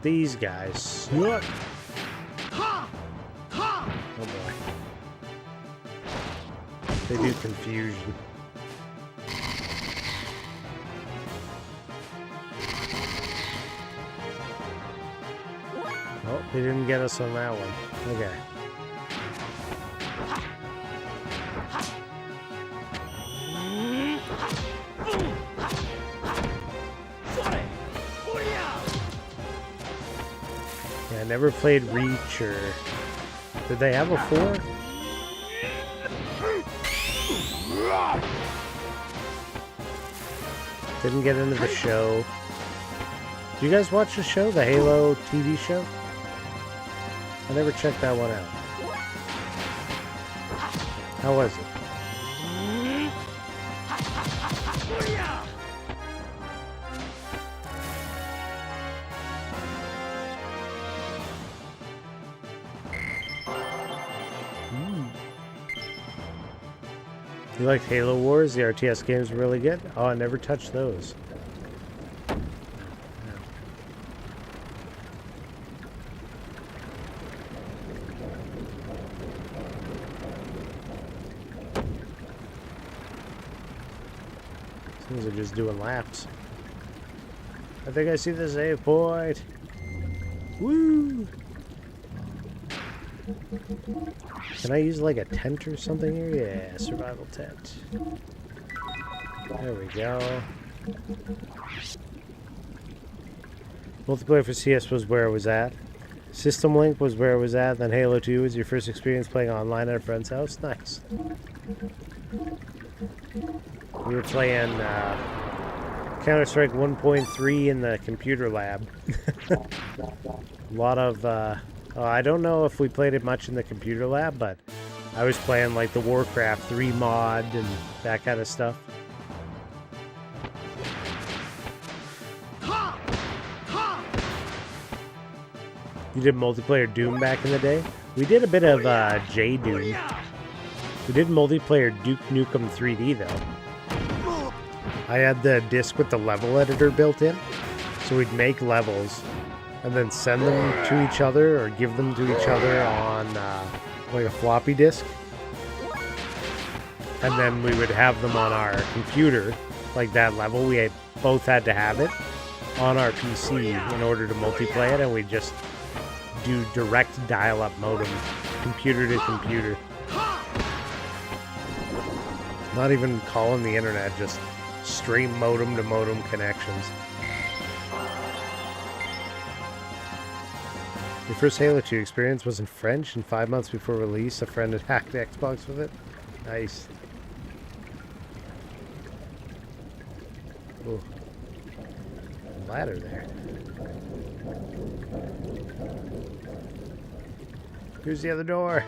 These guys suck. Oh boy. They do confusion. Oh, they didn't get us on that one. Okay. Yeah, I never played Reach or... Did they have a 4? Didn't get into the show. Do you guys watch the show? The Halo TV show? I never checked that one out. How was it? You liked Halo Wars? The RTS games were really good? Oh, I never touched those. These are just doing laps. I think I see the save point. Woo! Can I use like a tent or something here? Yeah, survival tent. There we go. Multiplayer for CS was where I was at. System Link was where I was at. Then Halo 2 was your first experience playing online at a friend's house. Nice. We were playing Counter-Strike 1.3 in the computer lab. A lot of... I don't know if we played it much in the computer lab, but I was playing like the Warcraft 3 mod and that kind of stuff. You did multiplayer Doom back in the day? We did a bit of J-Doom. We did multiplayer Duke Nukem 3D though. I had the disc with the level editor built in, so we'd make levels and then send them to each other or give them to each other on like a floppy disk. And then we would have them on our computer, like that level. We both had to have it on our PC in order to multiplayer it, and we just do direct dial-up modem, computer to computer. Not even calling the internet, just straight modem to modem connections. Your first Halo 2 experience was in French, and 5 months before release, a friend had hacked Xbox with it. Nice. Ooh. Ladder there. Here's the other door.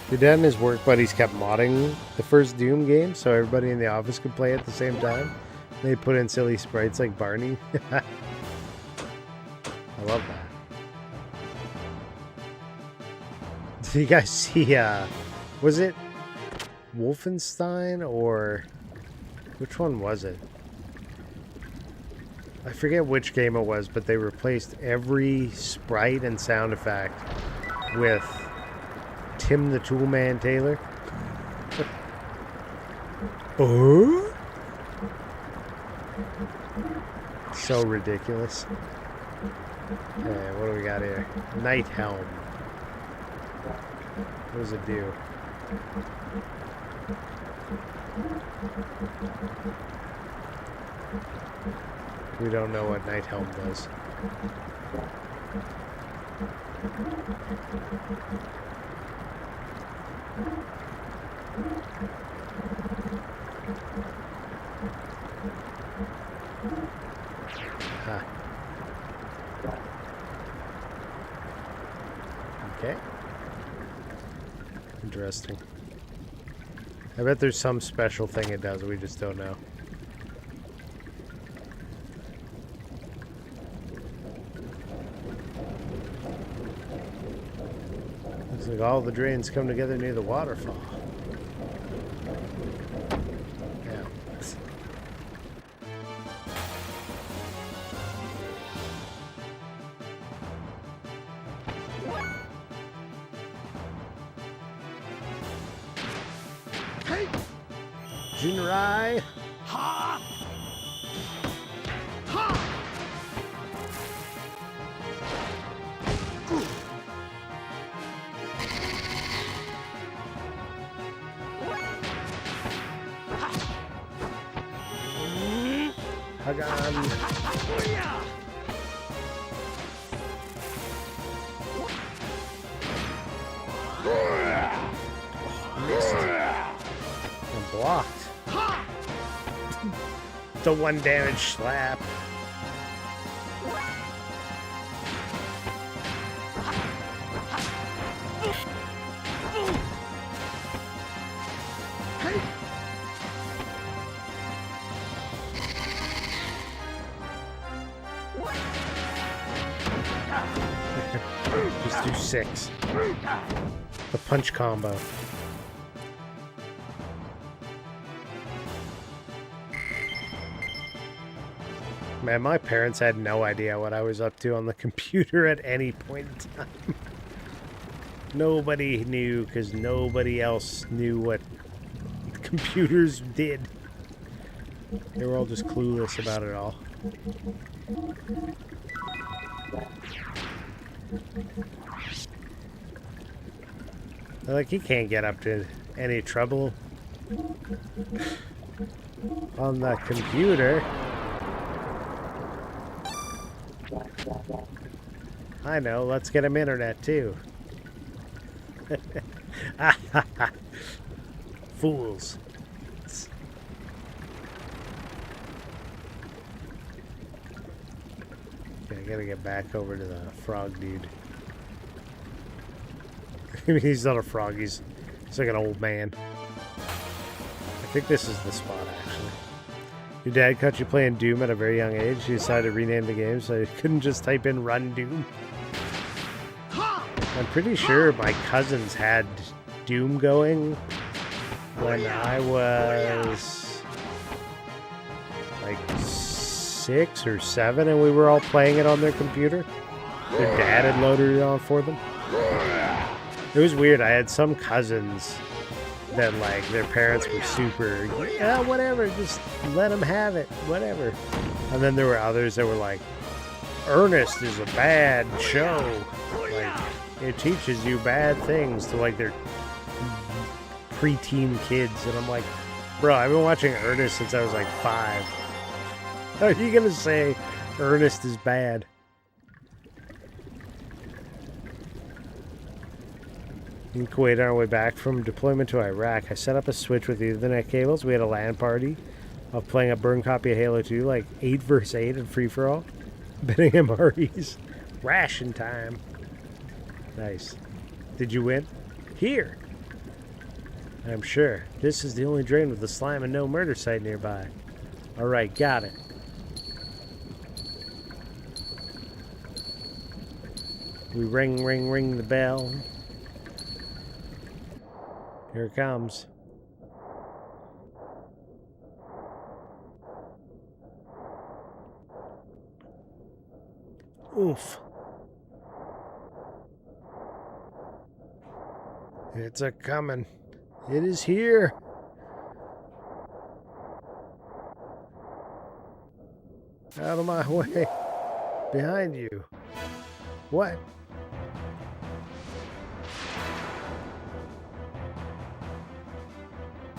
Your dad and his work buddies kept modding the first Doom game so everybody in the office could play at the same time. They put in silly sprites like Barney. I love that. Did you guys see, was it Wolfenstein or which one was it? I forget which game it was, but they replaced every sprite and sound effect with Tim the Toolman Taylor. Oh? So ridiculous. Okay, what do we got here? Night Helm. What does it do? We don't know what Night Helm does. Huh. Okay. Interesting. I bet there's some special thing it does, we just don't know. Looks like all the drains come together near the waterfall. Yeah. Jinrai. Hug on. Missed. And blocked. The one damage slap. Just do 6. The punch combo. Man, my parents had no idea what I was up to on the computer at any point in time. Nobody knew because nobody else knew what computers did. They were all just clueless about it all. They're like, he can't get up to any trouble on the computer. I know, let's get him internet too. Fools. Okay, I gotta get back over to the frog dude. He's not a frog, he's like an old man. I think this is the spot, actually. Your dad caught you playing Doom at a very young age. You decided to rename the game so you couldn't just type in Run Doom. I'm pretty sure my cousins had Doom going when I was like 6 or 7 and we were all playing it on their computer. Their dad had loaded it on for them. It was weird. I had some cousins that, like, their parents were super, yeah, whatever, just let them have it, whatever. And then there were others that were like, Ernest is a bad show. Like, it teaches you bad things to, like, their preteen kids. And I'm like, bro, I've been watching Ernest since I was like 5. How are you going to say Ernest is bad? In Kuwait, on our way back from deployment to Iraq, I set up a switch with Ethernet cables. We had a LAN party of playing a burn copy of Halo 2, like 8 vs 8 in free-for-all. Betting MREs. Ration time. Nice. Did you win? Here! I'm sure. This is the only drain with the slime and no murder site nearby. Alright, got it. We ring, ring, ring the bell. Here it comes. Oof. It's a coming. It is here. Out of my way. Behind you. What?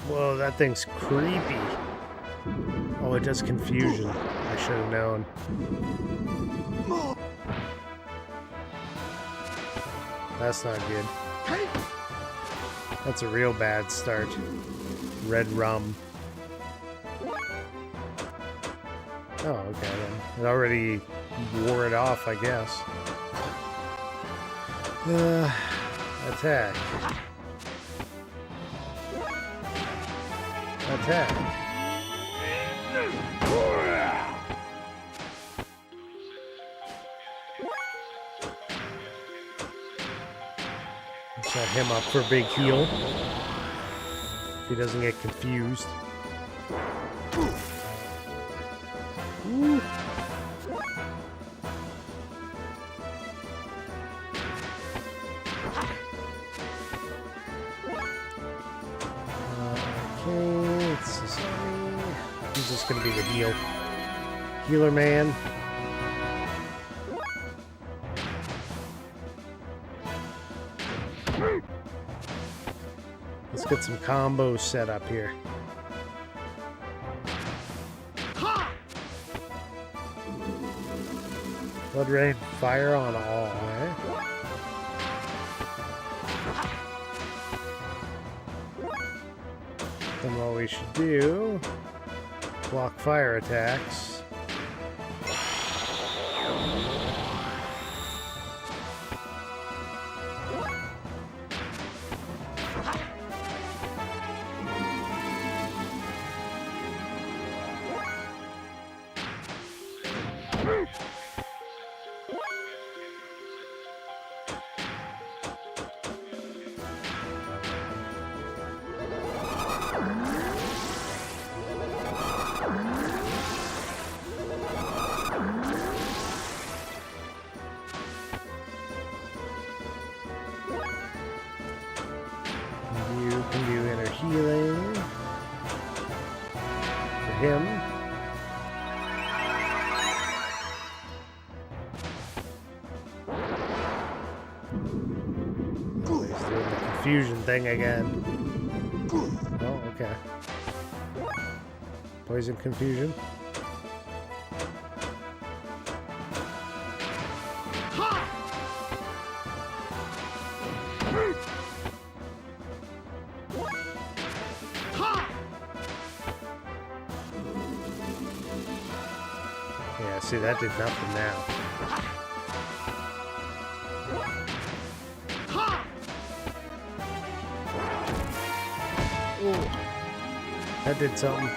Whoa, that thing's creepy. Oh, it does confusion. I should have known. That's not good. That's a real bad start. Red rum. Oh, okay then. It already wore it off, I guess. Attack. Attack. Set him up for a big heal. If he doesn't get confused. Ooh. Okay, it's just, he's just gonna be the healer man. Let's get some combos set up here. Blood rain, fire on all, eh? Then what we should do, block fire attacks. You can do inner healing for him. Oh, he's doing the confusion thing again. Oh, okay. Poison confusion. Yeah, see, that did nothing now. Ooh, that did something.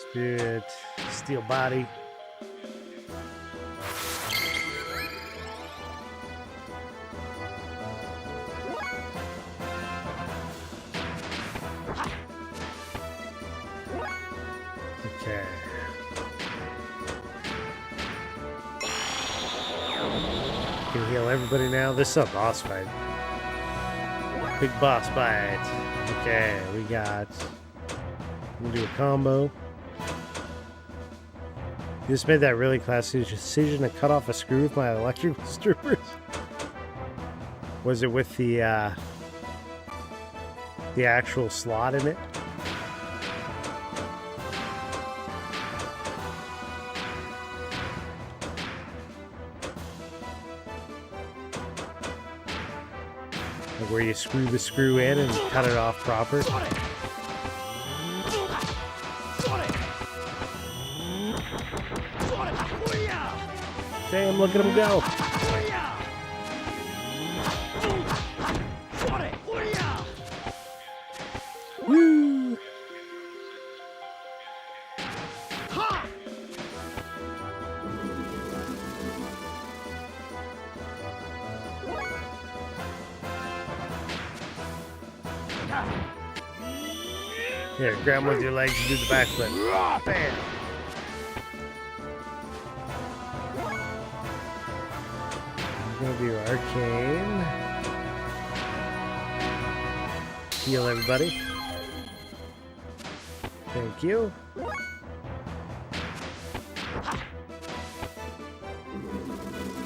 Spirit, steel body. Okay. Can heal everybody now. This is a boss fight. Big boss fight. Okay, we got. I'm gonna do a combo. You just made that really classy decision to cut off a screw with my electrical strippers. Was it with the actual slot in it? Like where you screw the screw in and cut it off proper? Damn, look at him go. Woo! Here, grab him with your legs and do the backflip. Bam! Gonna do arcane. Heal everybody. Thank you.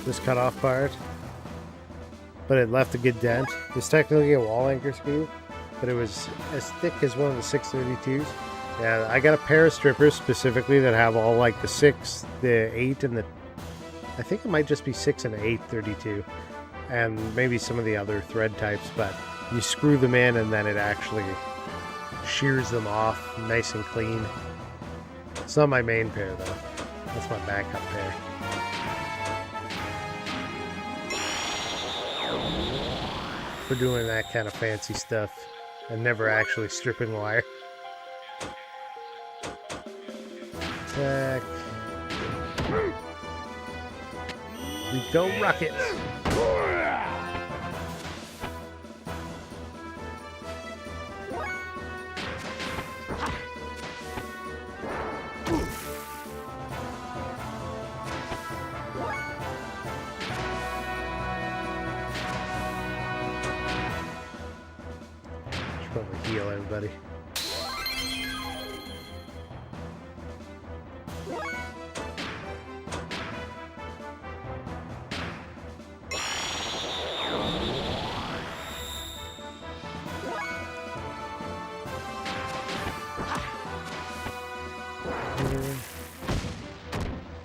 This cut off part. but it left a good dent. It's technically a wall anchor screw, but it was as thick as one of the 632s. Yeah, I got a pair of strippers specifically that have all like the 6, the 8, and the... I think it might just be 6 and 8 32. And maybe some of the other thread types, but you screw them in and then it actually shears them off nice and clean. It's not my main pair though. That's my backup pair. For doing that kind of fancy stuff and never actually stripping wire. Back. Rico Rockets. Should probably heal everybody.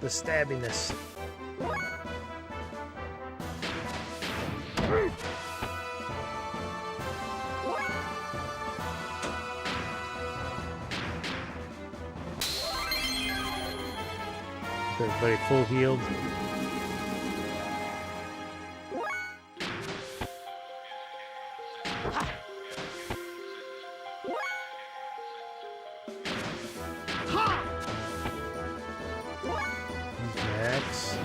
The stabbiness. Everybody full healed. Max.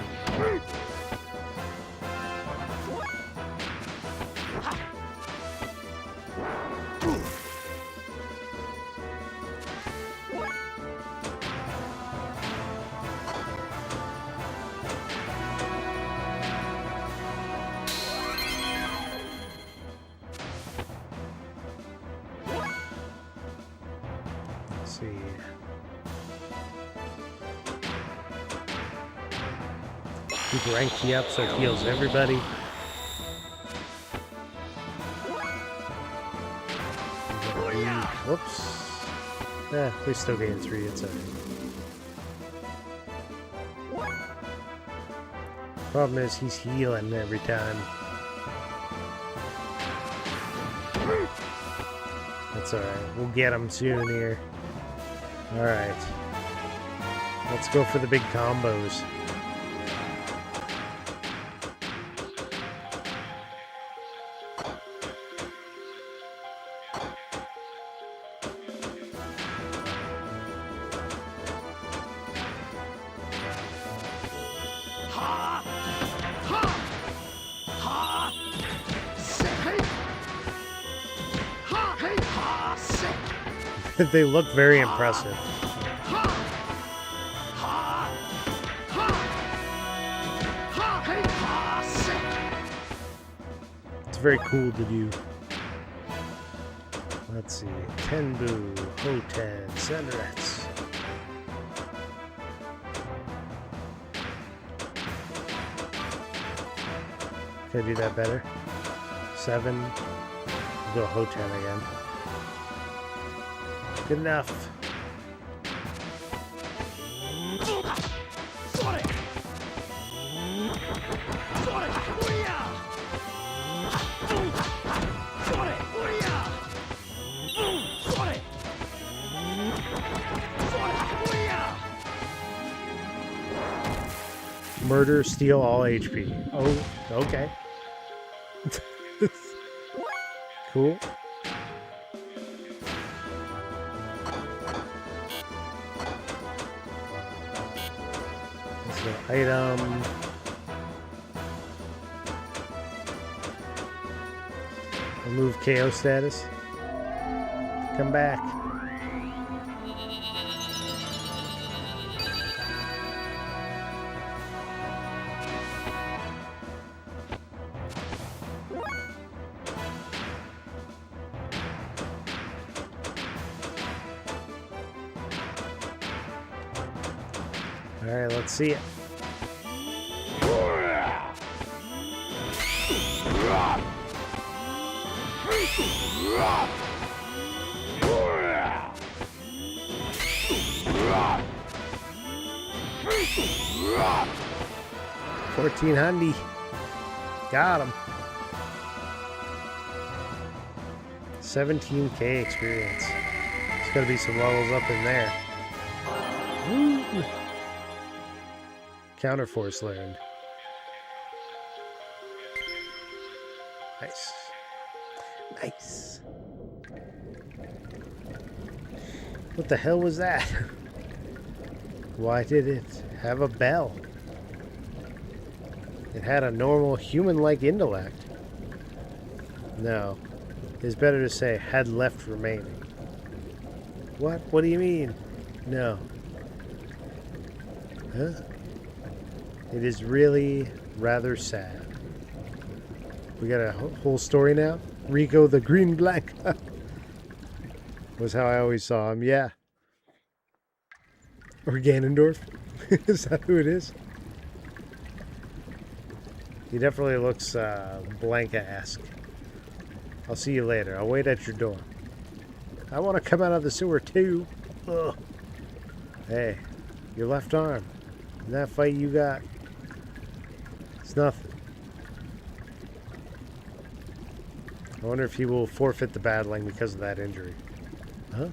Let's see. Keep rank key up so it heals everybody. Whoops. We still gain 3, it's alright. Problem is he's healing every time. That's alright. We'll get him soon here. Alright. Let's go for the big combos. They look very impressive. It's very cool to do. Let's see. Tenbu, Hoten, Senrets. Can I do that better? 7. We'll go Hoten again. Good enough. Murder, steal all HP. Oh, okay. Cool. Item. Remove KO status. Come back. All right, let's see it. $1,400. Got him. 17K experience. There's gotta be some levels up in there. Woo. Counterforce learned. Nice. Nice. What the hell was that? Why did it have a bell? It had a normal human-like intellect. No. It's better to say had left remaining. What? What do you mean? No. Huh? It is really rather sad. We got a whole story now? Rico the Green Black was how I always saw him, yeah. Or Ganondorf? Is that who it is? He definitely looks Blanca-esque. I'll see you later. I'll wait at your door. I want to come out of the sewer too. Ugh. Hey, your left arm. In that fight you got. It's nothing. I wonder if he will forfeit the battling because of that injury. Huh?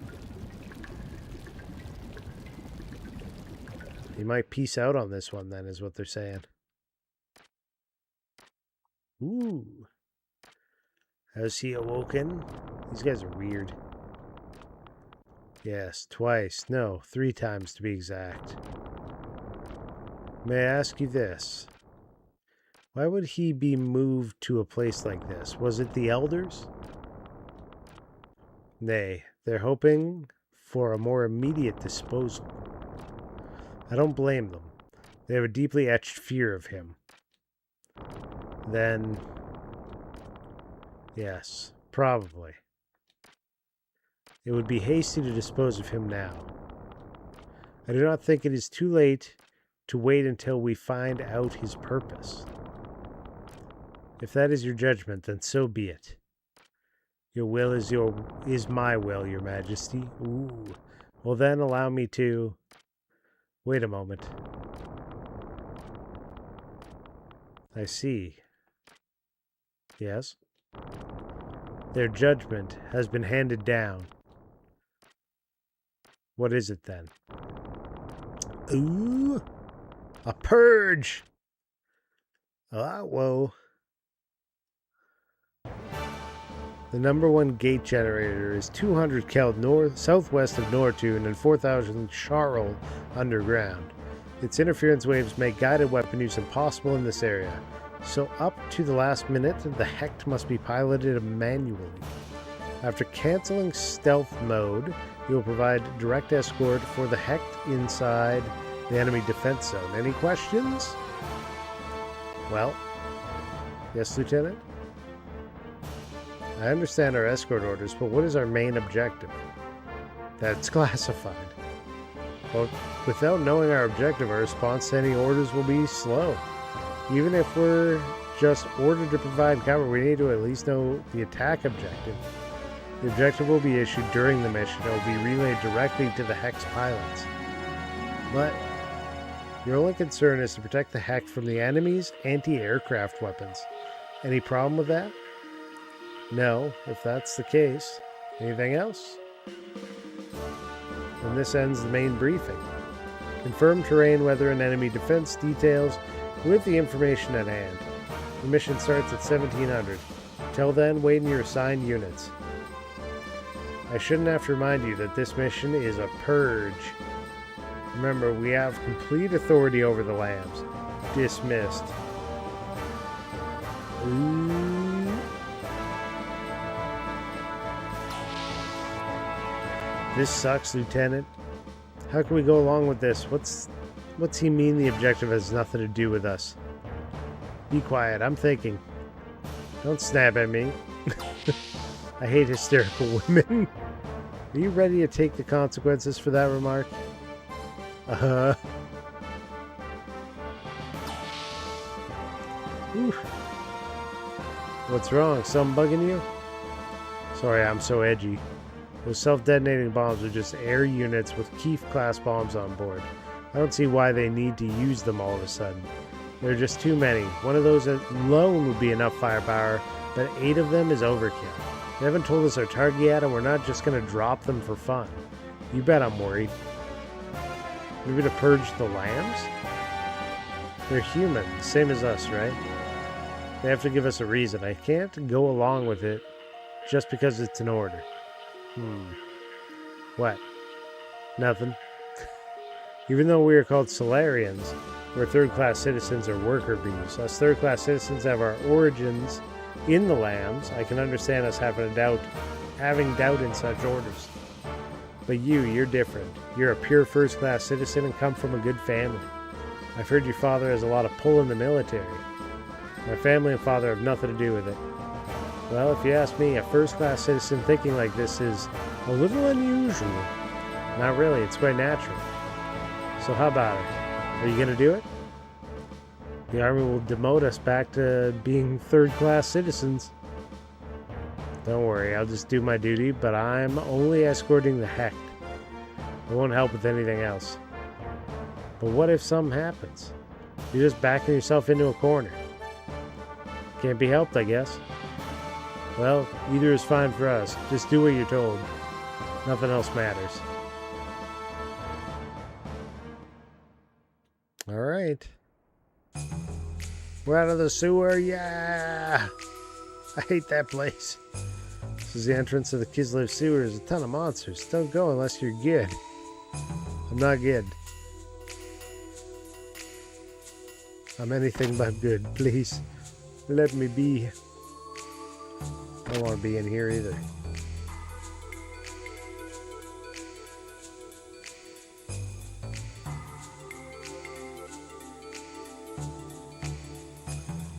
He might peace out on this one then, is what they're saying. Ooh. Has he awoken? These guys are weird. Yes, twice. No, 3 times to be exact. May I ask you this? Why would he be moved to a place like this? Was it the elders? Nay, they're hoping for a more immediate disposal. I don't blame them. They have a deeply etched fear of him. Then, yes, probably. It would be hasty to dispose of him now. I do not think it is too late to wait until we find out his purpose. If that is your judgment, then so be it. Your will is my will, your majesty. Ooh. Well then, allow me to... Wait a moment. I see. Yes? Their judgment has been handed down. What is it then? Ooh! A purge! Ah, whoa. The #1 gate generator is 200 keld southwest of Nortune and 4,000 Charl underground. Its interference waves make guided weapon use impossible in this area, so up to the last minute, the Hecht must be piloted manually. After canceling stealth mode, you will provide direct escort for the Hecht inside the enemy defense zone. Any questions? Well, yes, Lieutenant? I understand our escort orders, but what is our main objective? That's classified. Well, without knowing our objective, our response to any orders will be slow. Even if we're just ordered to provide cover, we need to at least know the attack objective. The objective will be issued during the mission. It will be relayed directly to the Hecht's pilots. But your only concern is to protect the Hecht from the enemy's anti-aircraft weapons. Any problem with that? No, if that's the case. Anything else? And this ends the main briefing. Confirm terrain, weather, and enemy defense details with the information at hand. The mission starts at 1700. Till then, wait in your assigned units. I shouldn't have to remind you that this mission is a purge. Remember, we have complete authority over the lambs. Dismissed. Ooh. This sucks, Lieutenant. How can we go along with this? What's he mean the objective has nothing to do with us? Be quiet, I'm thinking. Don't snap at me. I hate hysterical women. Are you ready to take the consequences for that remark? Uh-huh. What's wrong? Something bugging you? Sorry, I'm so edgy. Those self-detonating bombs are just air units with Keith-class bombs on board. I don't see why they need to use them all of a sudden. There are just too many. One of those alone would be enough firepower, but 8 of them is overkill. They haven't told us our target yet, and we're not just going to drop them for fun. You bet I'm worried. Maybe to purge the lambs? They're human, same as us, right? They have to give us a reason. I can't go along with it just because it's an order. What? Nothing. Even though we are called Sularians, we're third-class citizens or worker bees. Us third-class citizens have our origins in the lambs. I can understand us having doubt in such orders. But you're different. You're a pure first-class citizen and come from a good family. I've heard your father has a lot of pull in the military. My family and father have nothing to do with it. Well, if you ask me, a first-class citizen thinking like this is a little unusual. Not really, it's quite natural. So how about it? Are you going to do it? The army will demote us back to being third-class citizens. Don't worry, I'll just do my duty, but I'm only escorting the Hecht. I won't help with anything else. But what if something happens? You're just backing yourself into a corner. Can't be helped, I guess. Well, either is fine for us. Just do what you're told. Nothing else matters. Alright. We're out of the sewer, yeah! I hate that place. This is the entrance to the Kislev sewer. There's a ton of monsters. Don't go unless you're good. I'm not good. I'm anything but good. Please, let me be. I don't want to be in here either.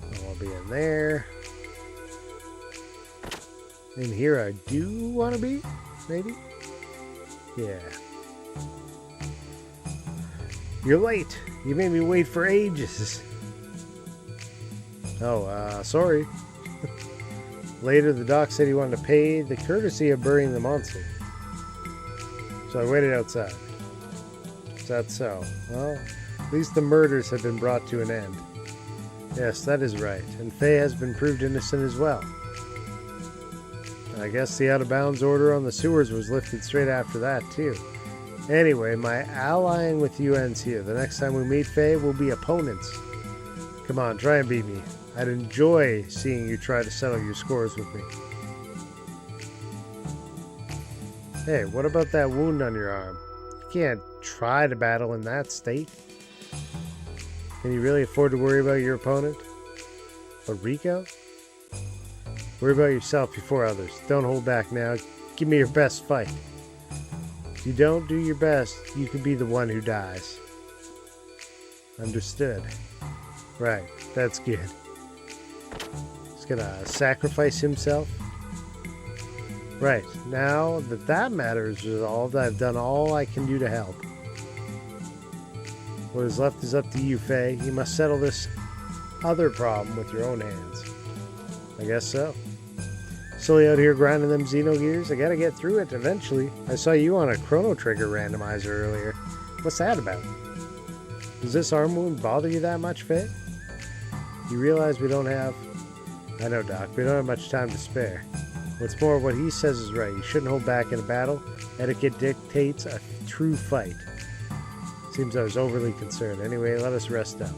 I want to be in there. In here I do want to be, maybe? Yeah. You're late. You made me wait for ages. Oh, sorry. Later, the doc said he wanted to pay the courtesy of burying the monster. So I waited outside. Is that so? Well, at least the murders have been brought to an end. Yes, that is right. And Faye has been proved innocent as well. I guess the out-of-bounds order on the sewers was lifted straight after that, too. Anyway, my allying with you ends here. The next time we meet, Faye, we'll be opponents. Come on, try and beat me. I'd enjoy seeing you try to settle your scores with me. Hey, what about that wound on your arm? You can't try to battle in that state. Can you really afford to worry about your opponent? But Rico? Worry about yourself before others. Don't hold back now. Give me your best fight. If you don't do your best, you could be the one who dies. Understood. Right, that's good. He's gonna sacrifice himself. Right, now that that matter is resolved, I've done all I can do to help. What is left is up to you, Faye. You must settle this other problem with your own hands. I guess so. Silly out here grinding them Xenogears. I gotta get through it eventually. I saw you on a Chrono Trigger randomizer earlier. What's that about? Does this arm wound bother you that much, Faye? You realize we don't have... I know, Doc. We don't have much time to spare. What's more, what he says is right. You shouldn't hold back in a battle. Etiquette dictates a true fight. Seems I was overly concerned. Anyway, let us rest up.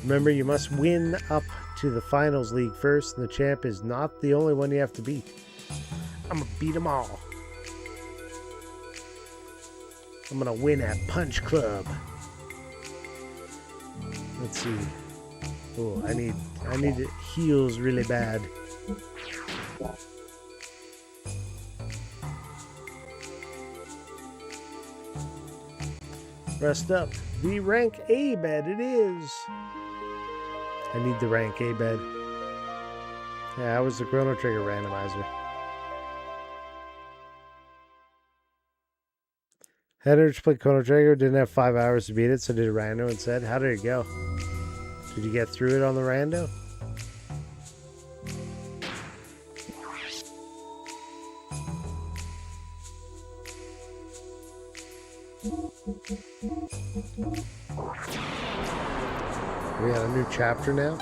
Remember, you must win up to the finals league first, and the champ is not the only one you have to beat. I'm gonna beat them all. I'm gonna win at Punch Club. Let's see. Oh, I need heals really bad. Rest up. The rank A bed it is. I need the rank A bed. Yeah, I was the Chrono Trigger randomizer. Header to play Chrono Trigger, didn't have 5 hours to beat it, so did a rando instead. How did it go? Did you get through it on the rando? We got a new chapter now.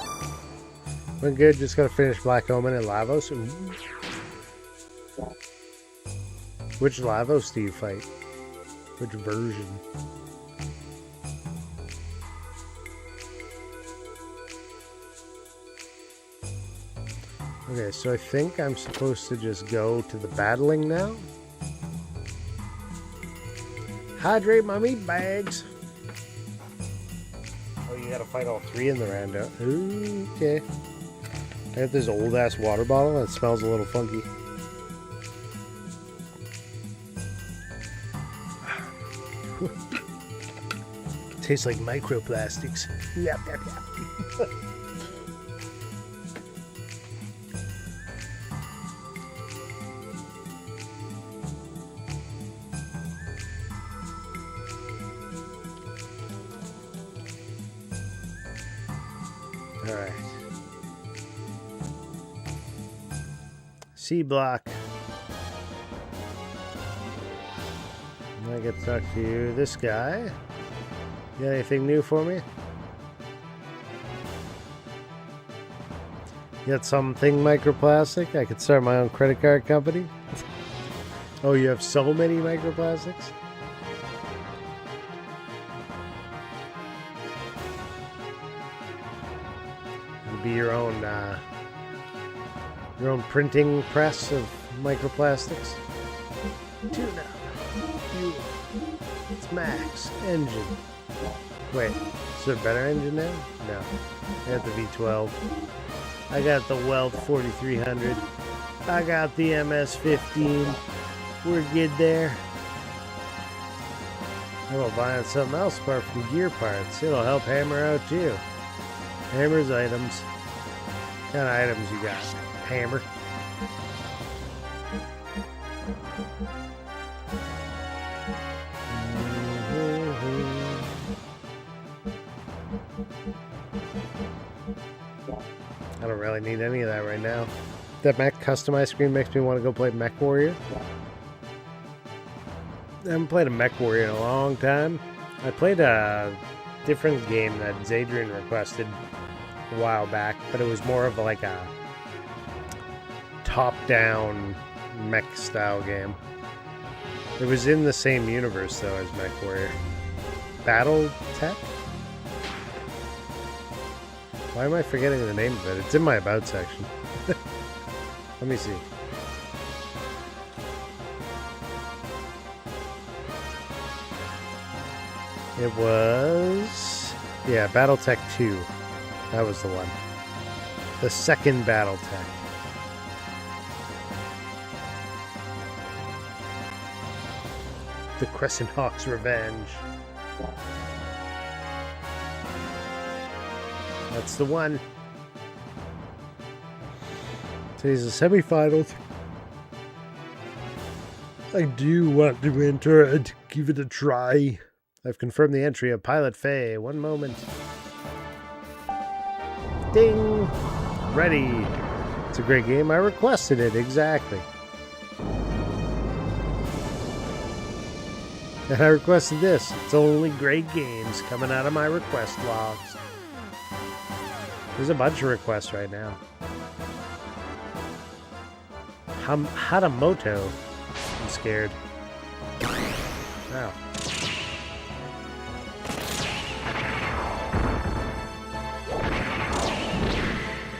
Went good, just gotta finish Black Omen and Lavos. Ooh. Which Lavos do you fight? Which version? Okay, so I think I'm supposed to just go to the battling now. Hydrate my meat bags. Oh, you gotta fight all three in the roundup. Ooh, okay. I got this old ass water bottle that smells a little funky. Tastes like microplastics. Yep, yep, yep. Alright. C block. I get to talk to you. This guy. You got anything new for me? You got something microplastic? I could start my own credit card company. Oh, you have so many microplastics? You'll be your own printing press of microplastics. Tuna. Fuel. It's max. Engine. Wait, is there a better engine now? No. I got the V12. I got the Weld 4300. I got the MS15. We're good there. How about buying something else apart from gear parts? It'll help Hammer out too. Hammer's items. What kind of items you got? Hammer. I don't really need any of that right now. That Mech customized screen makes me want to go play Mech Warrior. I haven't played a Mech Warrior in a long time. I played a different game that Zadrian requested a while back, but it was more of like a top-down mech style game. It was in the same universe though as Mech Warrior. Battle Tech? Why am I forgetting the name of it? It's in my About section. Let me see. It was... yeah, Battletech 2. That was the one. The second Battletech. The Crescent Hawk's Revenge. That's the one. Today's the semifinals. I do want to enter and give it a try. I've confirmed the entry of Pilot Faye. One moment. Ding! Ready. It's a great game. I requested it, exactly. And I requested this. It's only great games coming out of my request logs. There's a bunch of requests right now. Hatamoto. I'm scared. Wow.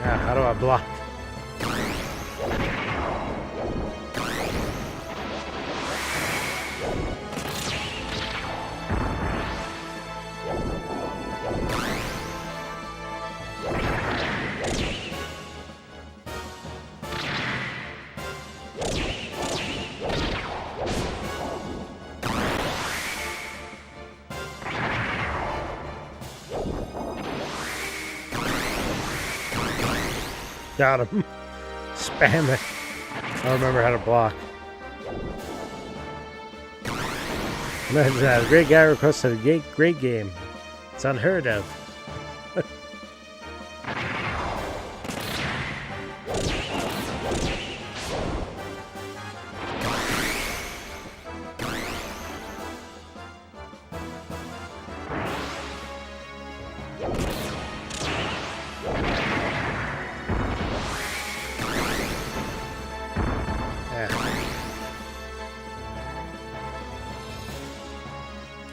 How do I block? Got him. Spam it. I don't remember how to block. Imagine that. A great guy requested a great game. It's unheard of.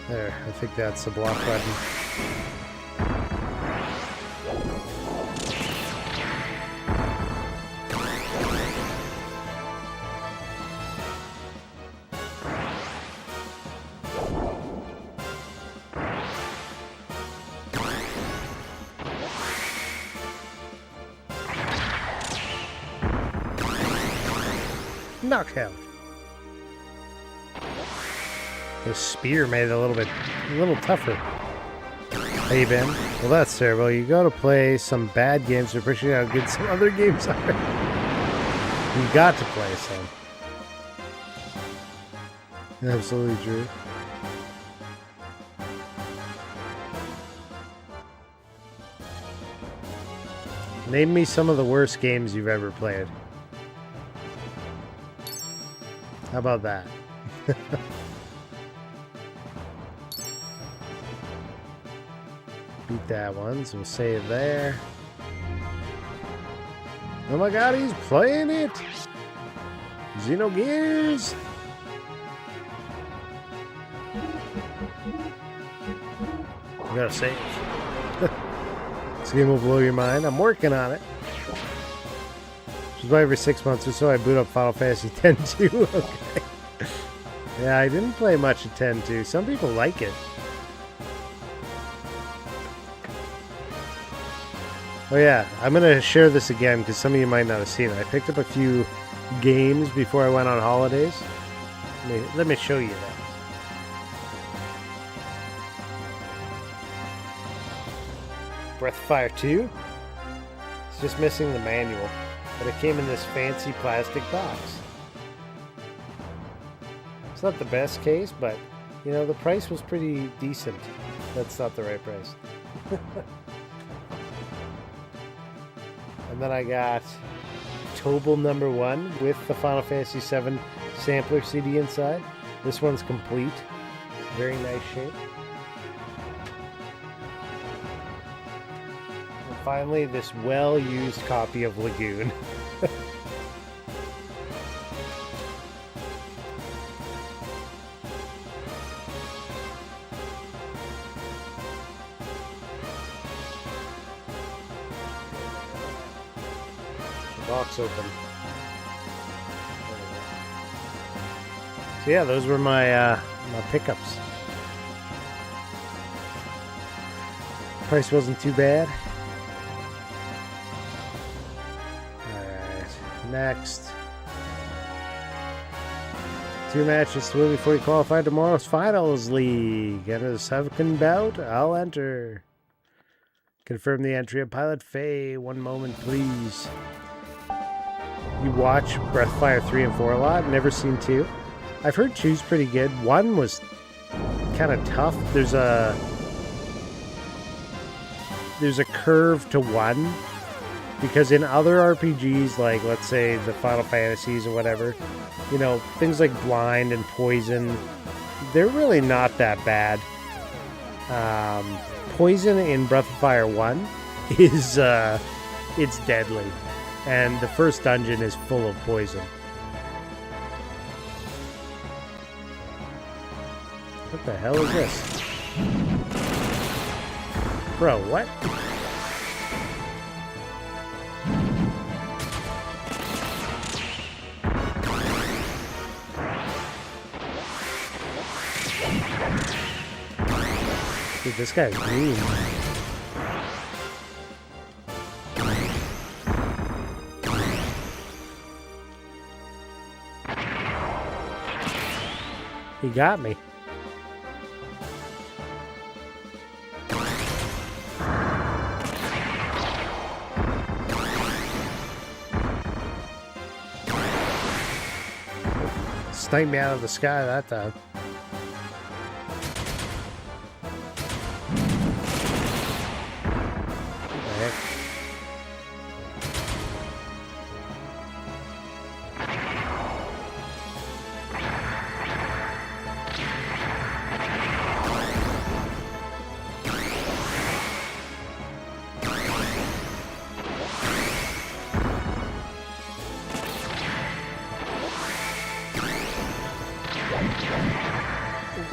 There, I think that's the block button. Knockout. The spear made it a little tougher. How you been? Well, that's terrible. You got to play some bad games to appreciate how good some other games are. You got to play some. Absolutely true. Name me some of the worst games you've ever played. How about that? Beat that one, so we'll save there. Oh my god, he's playing it! Xenogears! You gotta save. This game will blow your mind. I'm working on it. Just about every 6 months or so I boot up Final Fantasy X-2. Okay. Yeah, I didn't play much of X-2. Some people like it. Oh yeah, I'm going to share this again because some of you might not have seen it. I picked up a few games before I went on holidays. Let me show you that. Breath of Fire 2. It's just missing the manual, but it came in this fancy plastic box. It's not the best case, but you know, the price was pretty decent. That's not the right price. And then I got Tobal #1 with the Final Fantasy VII sampler CD inside. This one's complete. Very nice shape. And finally, this well-used copy of Lagoon. Box open. So yeah, those were my my pickups. Price wasn't too bad. Alright, next. 2 matches to win before you qualify tomorrow's finals league. Enter the second bout, I'll enter. Confirm the entry of Pilot Faye. 1 moment, please. You watch Breath of Fire 3 and 4 a lot. Never seen 2. I've heard 2's pretty good. 1 was kind of tough. There's a curve to 1 because in other RPGs, like let's say the Final Fantasies or whatever, you know, things like Blind and Poison, they're really not that bad. Poison in Breath of Fire 1 is it's deadly. And the first dungeon is full of poison. What the hell is this? Bro, what? Dude, this guy's mean. He got me. Sniped me out of the sky that time. What the heck?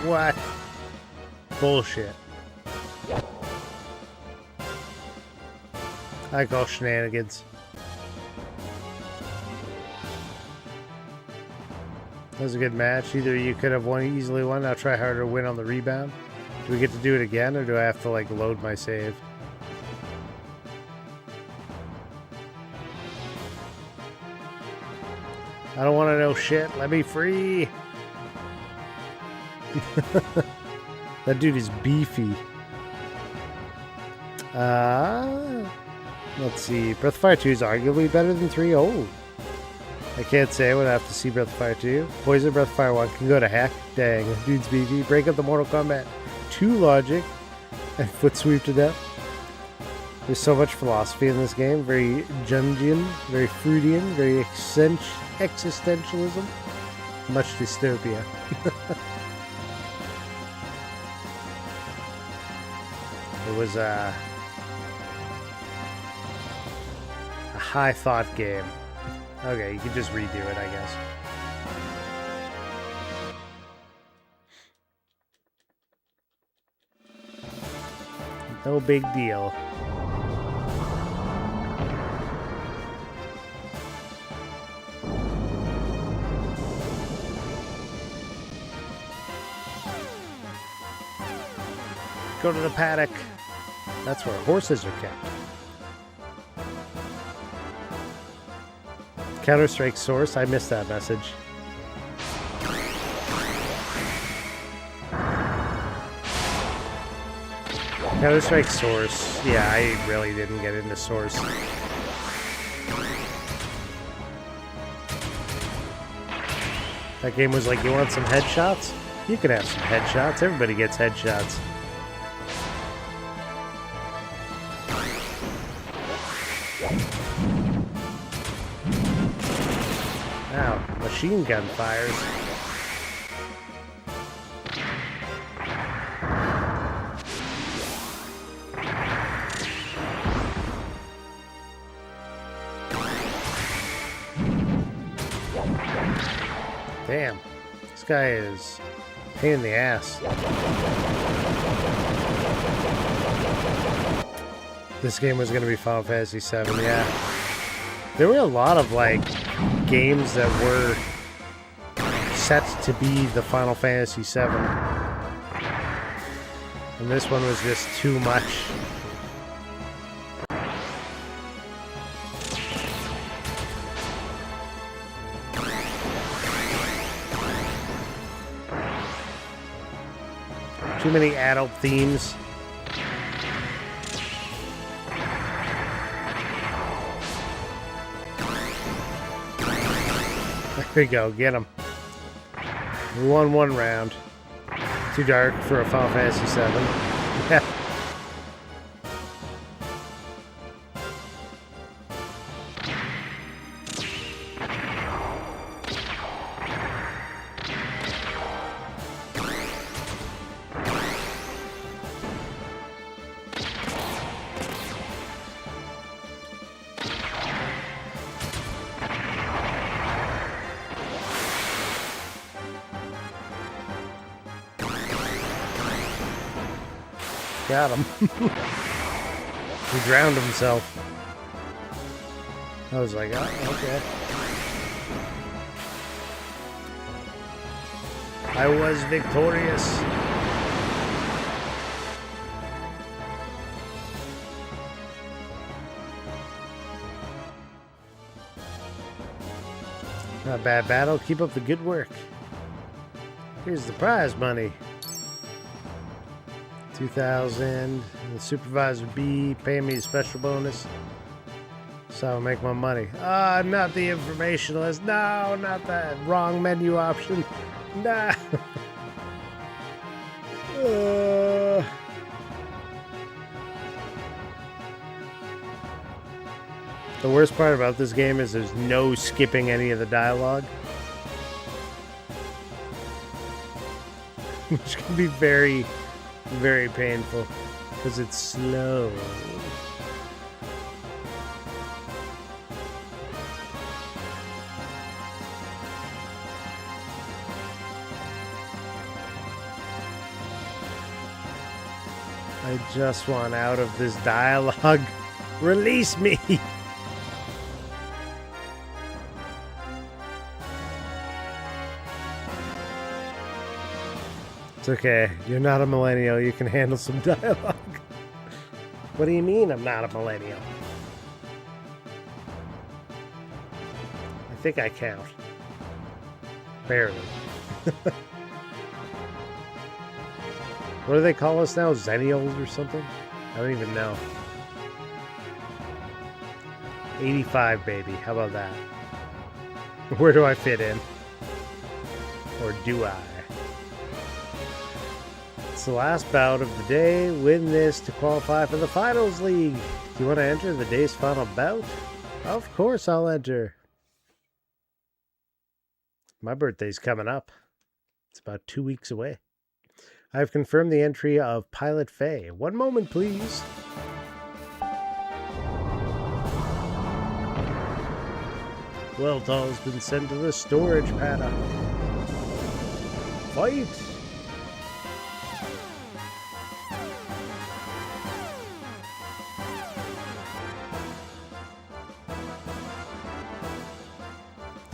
What? bullshit. I call shenanigans. That was a good match. Either you could have easily won. I'll try harder to win on the rebound. Do we get to do it again, or do I have to like load my save? I don't want to know shit. Let me free. That dude is beefy. Let's see. Breath of Fire 2 is arguably better than 3. Oh. I can't say. I would have to see Breath of Fire 2. Poison Breath of Fire 1 can go to heck. Dang. Dude's beefy. Break up the Mortal Kombat 2 logic and foot sweep to death. There's so much philosophy in this game. Very Jungian, very Freudian, very existentialism. Much dystopia. It was a high thought game. Okay, you can just redo it, I guess. No big deal. Go to the paddock. That's where horses are kept. Counter-Strike source. I missed that message. Counter-Strike source. Yeah, I really didn't get into source. That game was like, you want some headshots? You can have some headshots. Everybody gets headshots. Ow, machine gun fires. Damn, this guy is a pain in the ass. This game was going to be Final Fantasy VII, yeah. There were a lot of, like, games that were set to be the Final Fantasy VII. And this one was just too much. Too many adult themes. There you go, get him. We won one round. Too dark for a Final Fantasy VII. Yeah. Got him. He drowned himself. I was like, oh, okay. I was victorious. Not a bad battle. Keep up the good work. Here's the prize money. 2,000. The supervisor B paying me a special bonus. So I'll make my money. Ah, not the informationalist. No, not that. Wrong menu option. Nah. The worst part about this game is there's no skipping any of the dialogue. Which can be very, very painful because it's slow. I just want out of this dialogue. Release me! It's okay. You're not a millennial. You can handle some dialogue. What do you mean I'm not a millennial? I think I count. Barely. What do they call us now? Zennials or something? I don't even know. 85, baby. How about that? Where do I fit in? Or do I? It's the last bout of the day. Win this to qualify for the Finals League. Do you want to enter the day's final bout? Of course I'll enter. My birthday's coming up. It's about 2 weeks away. I've confirmed the entry of Pilot Faye. One moment, please. Weltall's been sent to the storage paddock. Fight!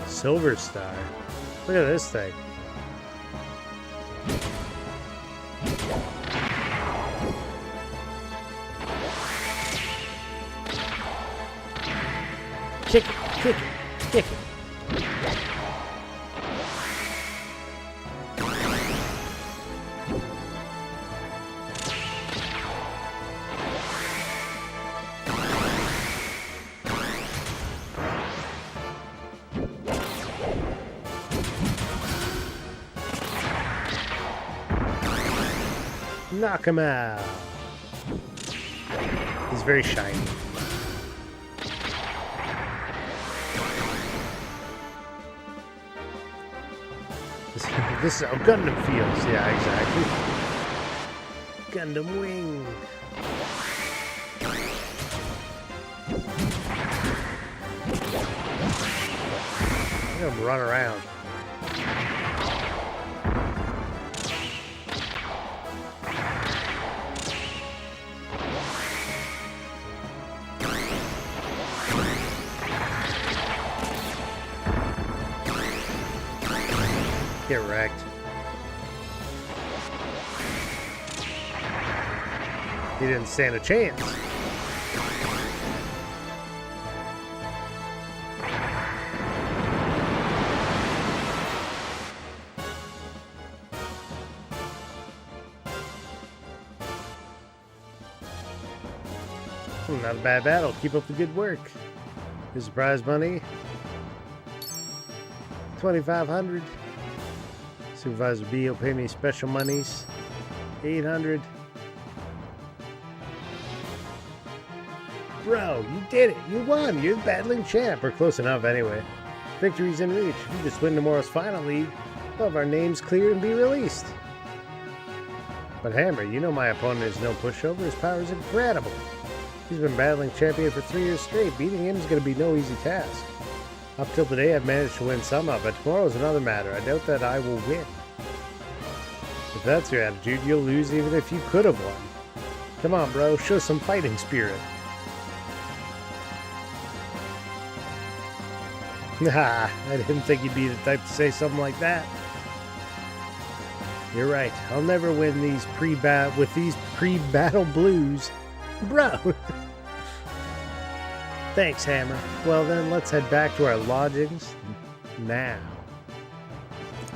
Silver Star. Look at this thing. Kick it, kick it, kick it. Knock him out. He's very shiny. This is how Gundam feels. Yeah, exactly. Gundam Wing. Look at him run around. Get wrecked. He didn't stand a chance. Not a bad battle. Keep up the good work. Here's the prize money. 2,500. Supervisor B will pay me special monies. 800. Bro, you did it. You won. You're the battling champ. Or close enough anyway. Victory's in reach. If you just win tomorrow's final league, we'll have our names cleared and be released. But Hammer, you know my opponent is no pushover. His power is incredible. He's been battling champion for 3 years straight. Beating him is going to be no easy task. Up till today, I've managed to win some of, but tomorrow's another matter. I doubt that I will win. If that's your attitude, you'll lose even if you could have won. Come on, bro. Show some fighting spirit. Nah, I didn't think you'd be the type to say something like that. You're right. I'll never win these pre-battle blues. Bro! Thanks, Hammer. Well then, let's head back to our lodgings now.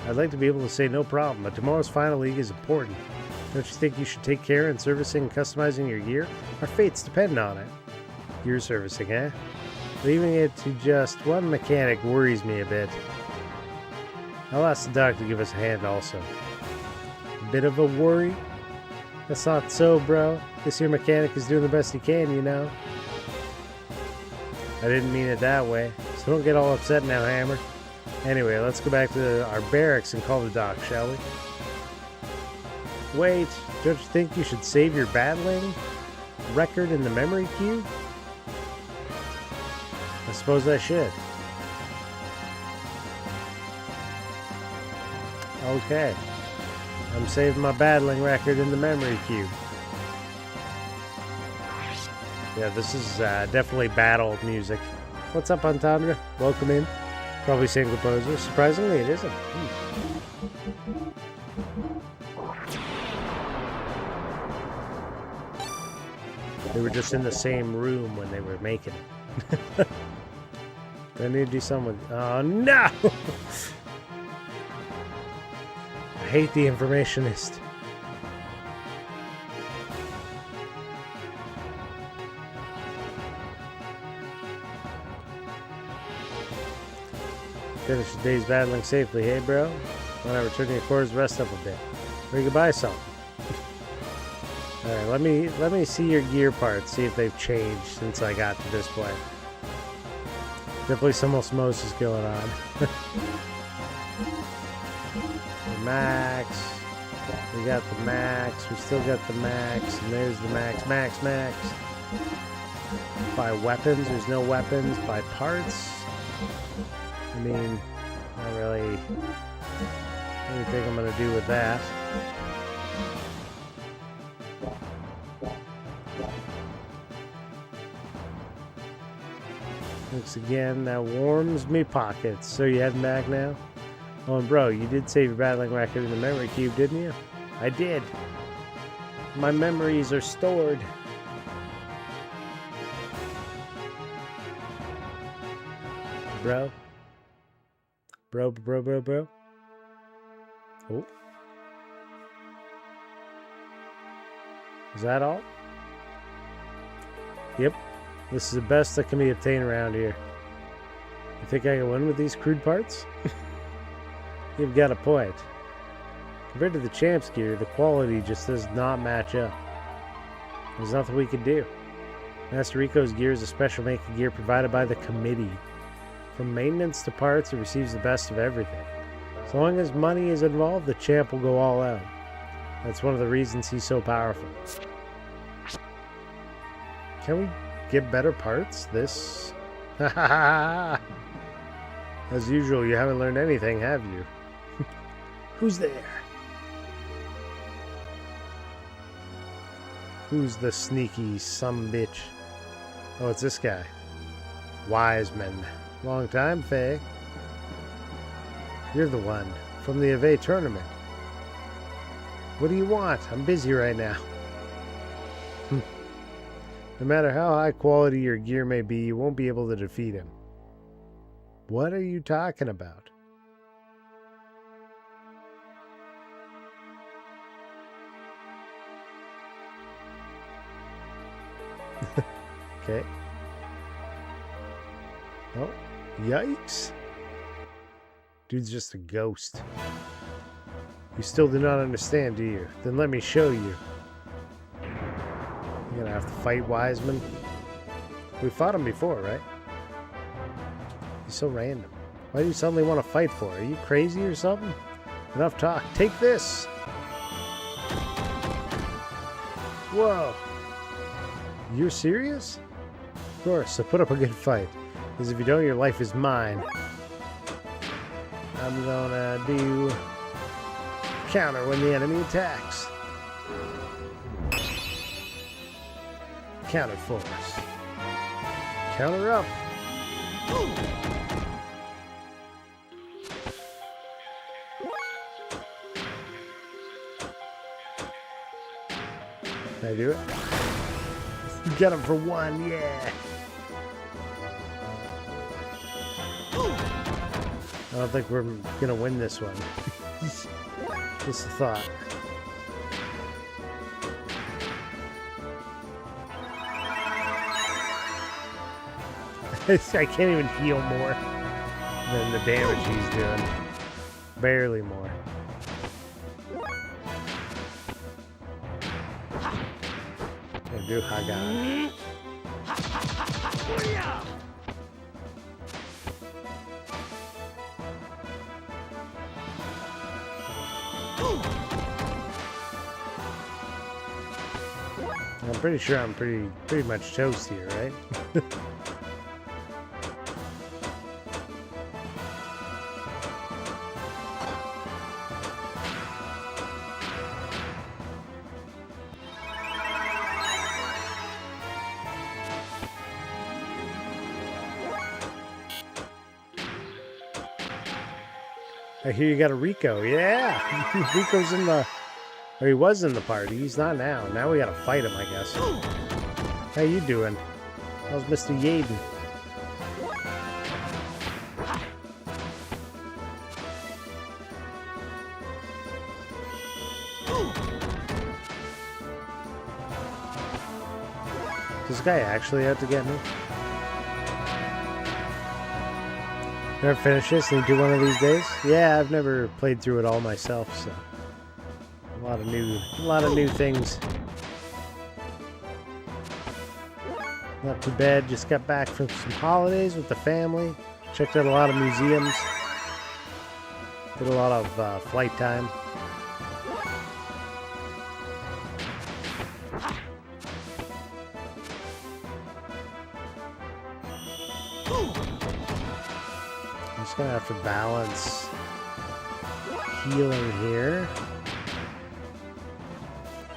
I'd like to be able to say no problem, but tomorrow's final league is important. Don't you think you should take care in servicing and customizing your gear? Our fates depend on it. Gear servicing, eh? Leaving it to just one mechanic worries me a bit. I'll ask the doc to give us a hand also. A bit of a worry? That's not so, bro. This here mechanic is doing the best he can, you know. I didn't mean it that way, so don't get all upset now, Hammer. Anyway, let's go back to our barracks and call the doc, shall we? Wait, don't you think you should save your battling record in the memory cube? I suppose I should. Okay. I'm saving my battling record in the memory cube. Yeah, this is definitely battle music. What's up, Entendre? Welcome in. Probably same composer. Surprisingly, it isn't. They were just in the same room when they were making it. I need to do something with... Oh, no! I hate the informationist. Finish the day's battling safely, hey bro? When I return to your quarters, rest up a bit. Or you can buy something. Alright, let me see your gear parts, see if they've changed since I got to this point. Definitely some osmosis going on. The max. We got the max. We still got the max. And there's the max. Max. Buy weapons. There's no weapons. Buy parts. I mean, not really anything I'm going to do with that. Thanks again. That warms me pockets. So you heading back now? Oh, and bro, you did save your battling record in the memory cube, didn't you? I did. My memories are stored. Bro. Bro. Oh. Is that all? Yep. This is the best that can be obtained around here. You think I can win with these crude parts? You've got a point. Compared to the champ's gear, the quality just does not match up. There's nothing we can do. Master Rico's gear is a special make of gear provided by the committee. From maintenance to parts, it receives the best of everything. So long as money is involved, the champ will go all out. That's one of the reasons he's so powerful. Can we get better parts? This? As usual, you haven't learned anything, have you? Who's there? Who's the sneaky sumbitch? Oh, it's this guy. Wiseman. Long time, Faye. You're the one from the Ave tournament. What do you want? I'm busy right now. No matter how high quality your gear may be, you won't be able to defeat him. What are you talking about? Okay. Oh, yikes. Dude's just a ghost. You still do not understand, do you? Then let me show you. You're gonna have to fight Wiseman. We fought him before, right? He's so random. Why do you suddenly want to fight for? Are you crazy or something? Enough talk. Take this! Whoa. You're serious? Of course, so put up a good fight. Because if you don't, your life is mine. I'm gonna do counter when the enemy attacks. Counter force. Counter up. Can I do it? Get him for one, yeah. I don't think we're gonna win this one. Just a thought. I can't even heal more than the damage he's doing. Barely more. I do Hagan. I'm pretty sure I'm pretty much toast here, right? I hear you got a Rico. Yeah. Rico's in the... Or he was in the party. He's not now. Now we gotta fight him, I guess. How you doing? How's Mr. Yaden? Is this guy actually out to get me? Never finish this and do one of these days? Yeah, I've never played through it all myself, so a lot of new things. Not too bad. Just got back from some holidays with the family. Checked out a lot of museums. Did a lot of flight time. I'm just gonna have to balance healing here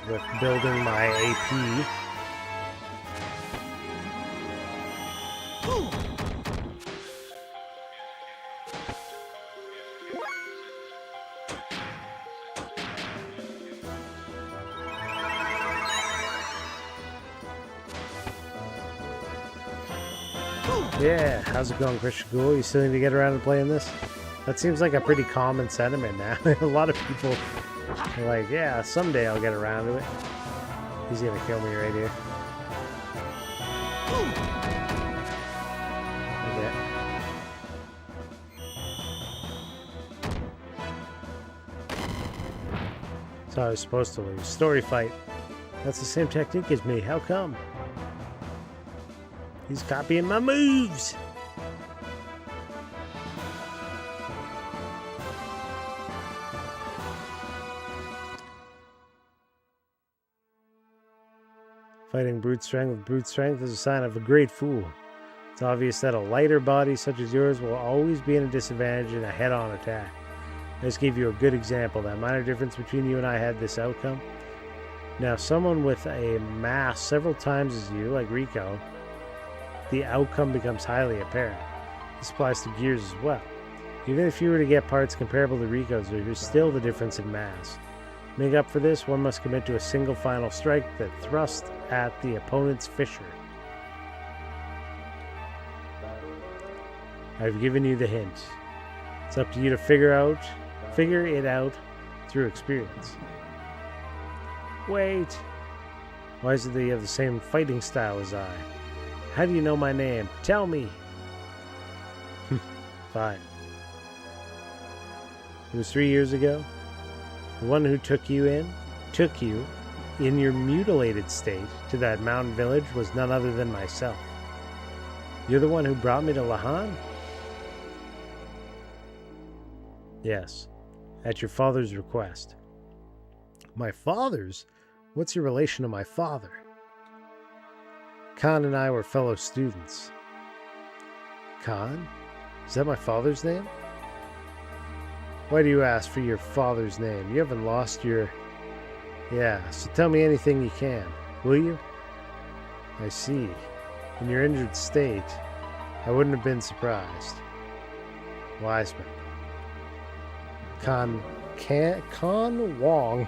with building my AP. Yeah, how's it going, Christian Ghoul? You still need to get around to playing this? That seems like a pretty common sentiment now. A lot of people are like, yeah, someday I'll get around to it. He's gonna kill me right here. Okay. So I was supposed to lose. Story fight. That's the same technique as me. How come? He's copying my moves. Fighting brute strength with brute strength is a sign of a great fool. It's obvious that a lighter body such as yours will always be in a disadvantage in a head-on attack. I just gave you a good example. That minor difference between you and I had this outcome. Now, someone with a mass several times as you, like Rico, the outcome becomes highly apparent. This applies to gears as well. Even if you were to get parts comparable to Rico's, there's still the difference in mass. To make up for this, one must commit to a single final strike that thrusts at the opponent's fissure. I've given you the hint. It's up to you to figure it out through experience. Wait. Why is it that you have the same fighting style as I? How do you know my name? Tell me. Fine. It was 3 years ago. The one who took you in your mutilated state to that mountain village was none other than myself. You're the one who brought me to Lahan? Yes, at your father's request. My father's? What's your relation to my father? Khan and I were fellow students. Khan? Is that my father's name? Why do you ask for your father's name? You haven't lost your... Yeah, so tell me anything you can, will you? I see. In your injured state, I wouldn't have been surprised. Wiseman. Khan Wong.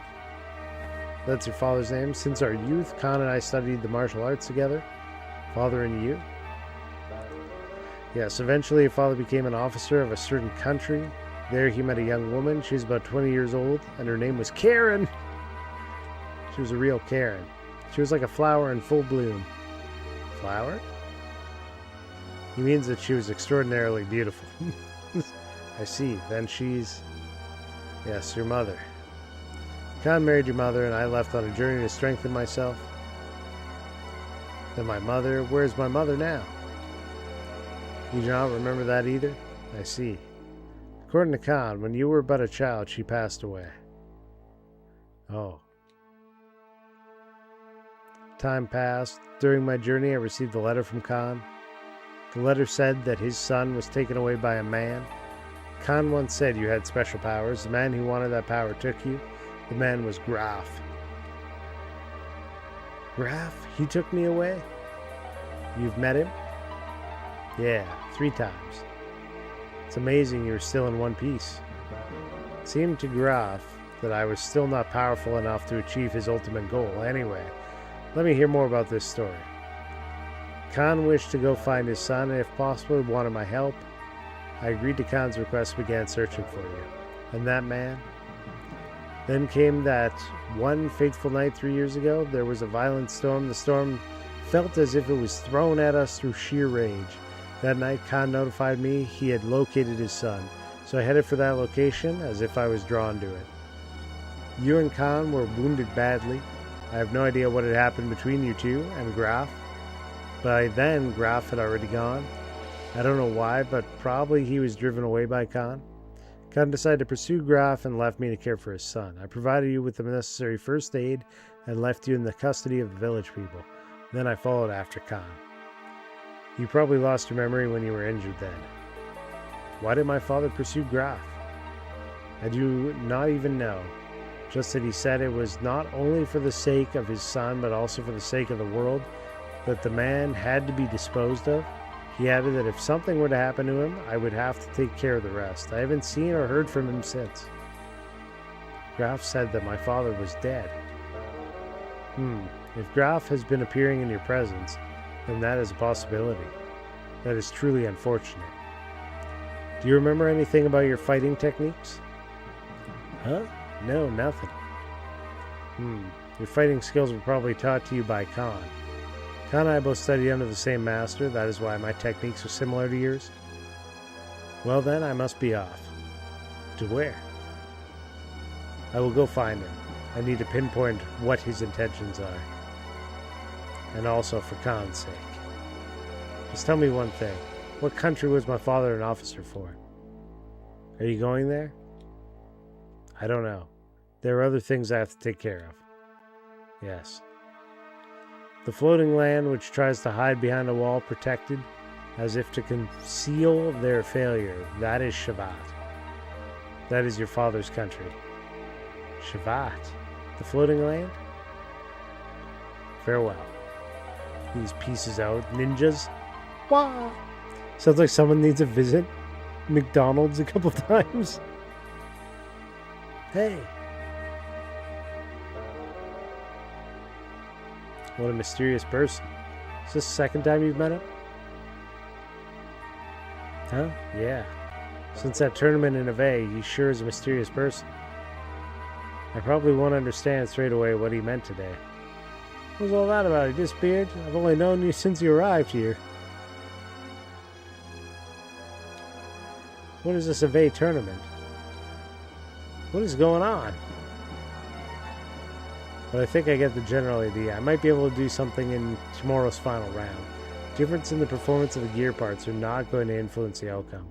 That's your father's name. Since our youth, Khan and I studied the martial arts together. Father and you. Yes, eventually your father became an officer of a certain country. There he met a young woman. She was about 20 years old, and her name was Karen. She was a real Karen. She was like a flower in full bloom. Flower? He means that she was extraordinarily beautiful. I see. Then she's... Yes, your mother. Khan married your mother, and I left on a journey to strengthen myself. Then my mother... Where's my mother now? You do not remember that either? I see. According to Khan, when you were but a child, she passed away. Oh. Time passed. During my journey, I received a letter from Khan. The letter said that his son was taken away by a man. Khan once said you had special powers. The man who wanted that power took you. The man was Graf. Graf? He took me away? You've met him? Yeah, 3 times. It's amazing you're still in one piece. seemed to Graf that I was still not powerful enough to achieve his ultimate goal. Anyway, let me hear more about this story. Khan wished to go find his son and if possible wanted my help. I agreed to Khan's request and began searching for you. And that man? Then came that one fateful night 3 years ago. There was a violent storm. The storm felt as if it was thrown at us through sheer rage. That night, Khan notified me he had located his son, so I headed for that location as if I was drawn to it. You and Khan were wounded badly. I have no idea what had happened between you two and Graf. By then, Graf had already gone. I don't know why, but probably he was driven away by Khan. Khan decided to pursue Graf and left me to care for his son. I provided you with the necessary first aid and left you in the custody of the village people. Then I followed after Khan. You probably lost your memory when you were injured then. Why did my father pursue Graf? I do not even know. Just that he said it was not only for the sake of his son, but also for the sake of the world, that the man had to be disposed of. He added that if something were to happen to him, I would have to take care of the rest. I haven't seen or heard from him since. Graf said that my father was dead. If Graf has been appearing in your presence, then that is a possibility. That is truly unfortunate. Do you remember anything about your fighting techniques? Huh? No, nothing. Your fighting skills were probably taught to you by Khan. Khan and I both studied under the same master. That is why my techniques are similar to yours. Well then, I must be off. To where? I will go find him. I need to pinpoint what his intentions are. And also for Khan's sake. Just tell me one thing. What country was my father an officer for? Are you going there? I don't know. There are other things I have to take care of. Yes. The floating land which tries to hide behind a wall protected, as if to conceal their failure, that is Shavat. That is your father's country. Shavat? The floating land? Farewell. These pieces out. Ninjas? Wah! Sounds like someone needs to visit McDonald's a couple times. Hey. What a mysterious person. Is this the second time you've met him? Huh? Yeah. Since that tournament in Ave, he sure is a mysterious person. I probably won't understand straight away what he meant today. What was all that about? He disappeared? I've only known you since you arrived here. What is this Ave tournament? What is going on? But I think I get the general idea. I might be able to do something in tomorrow's final round. Difference in the performance of the gear parts are not going to influence the outcome.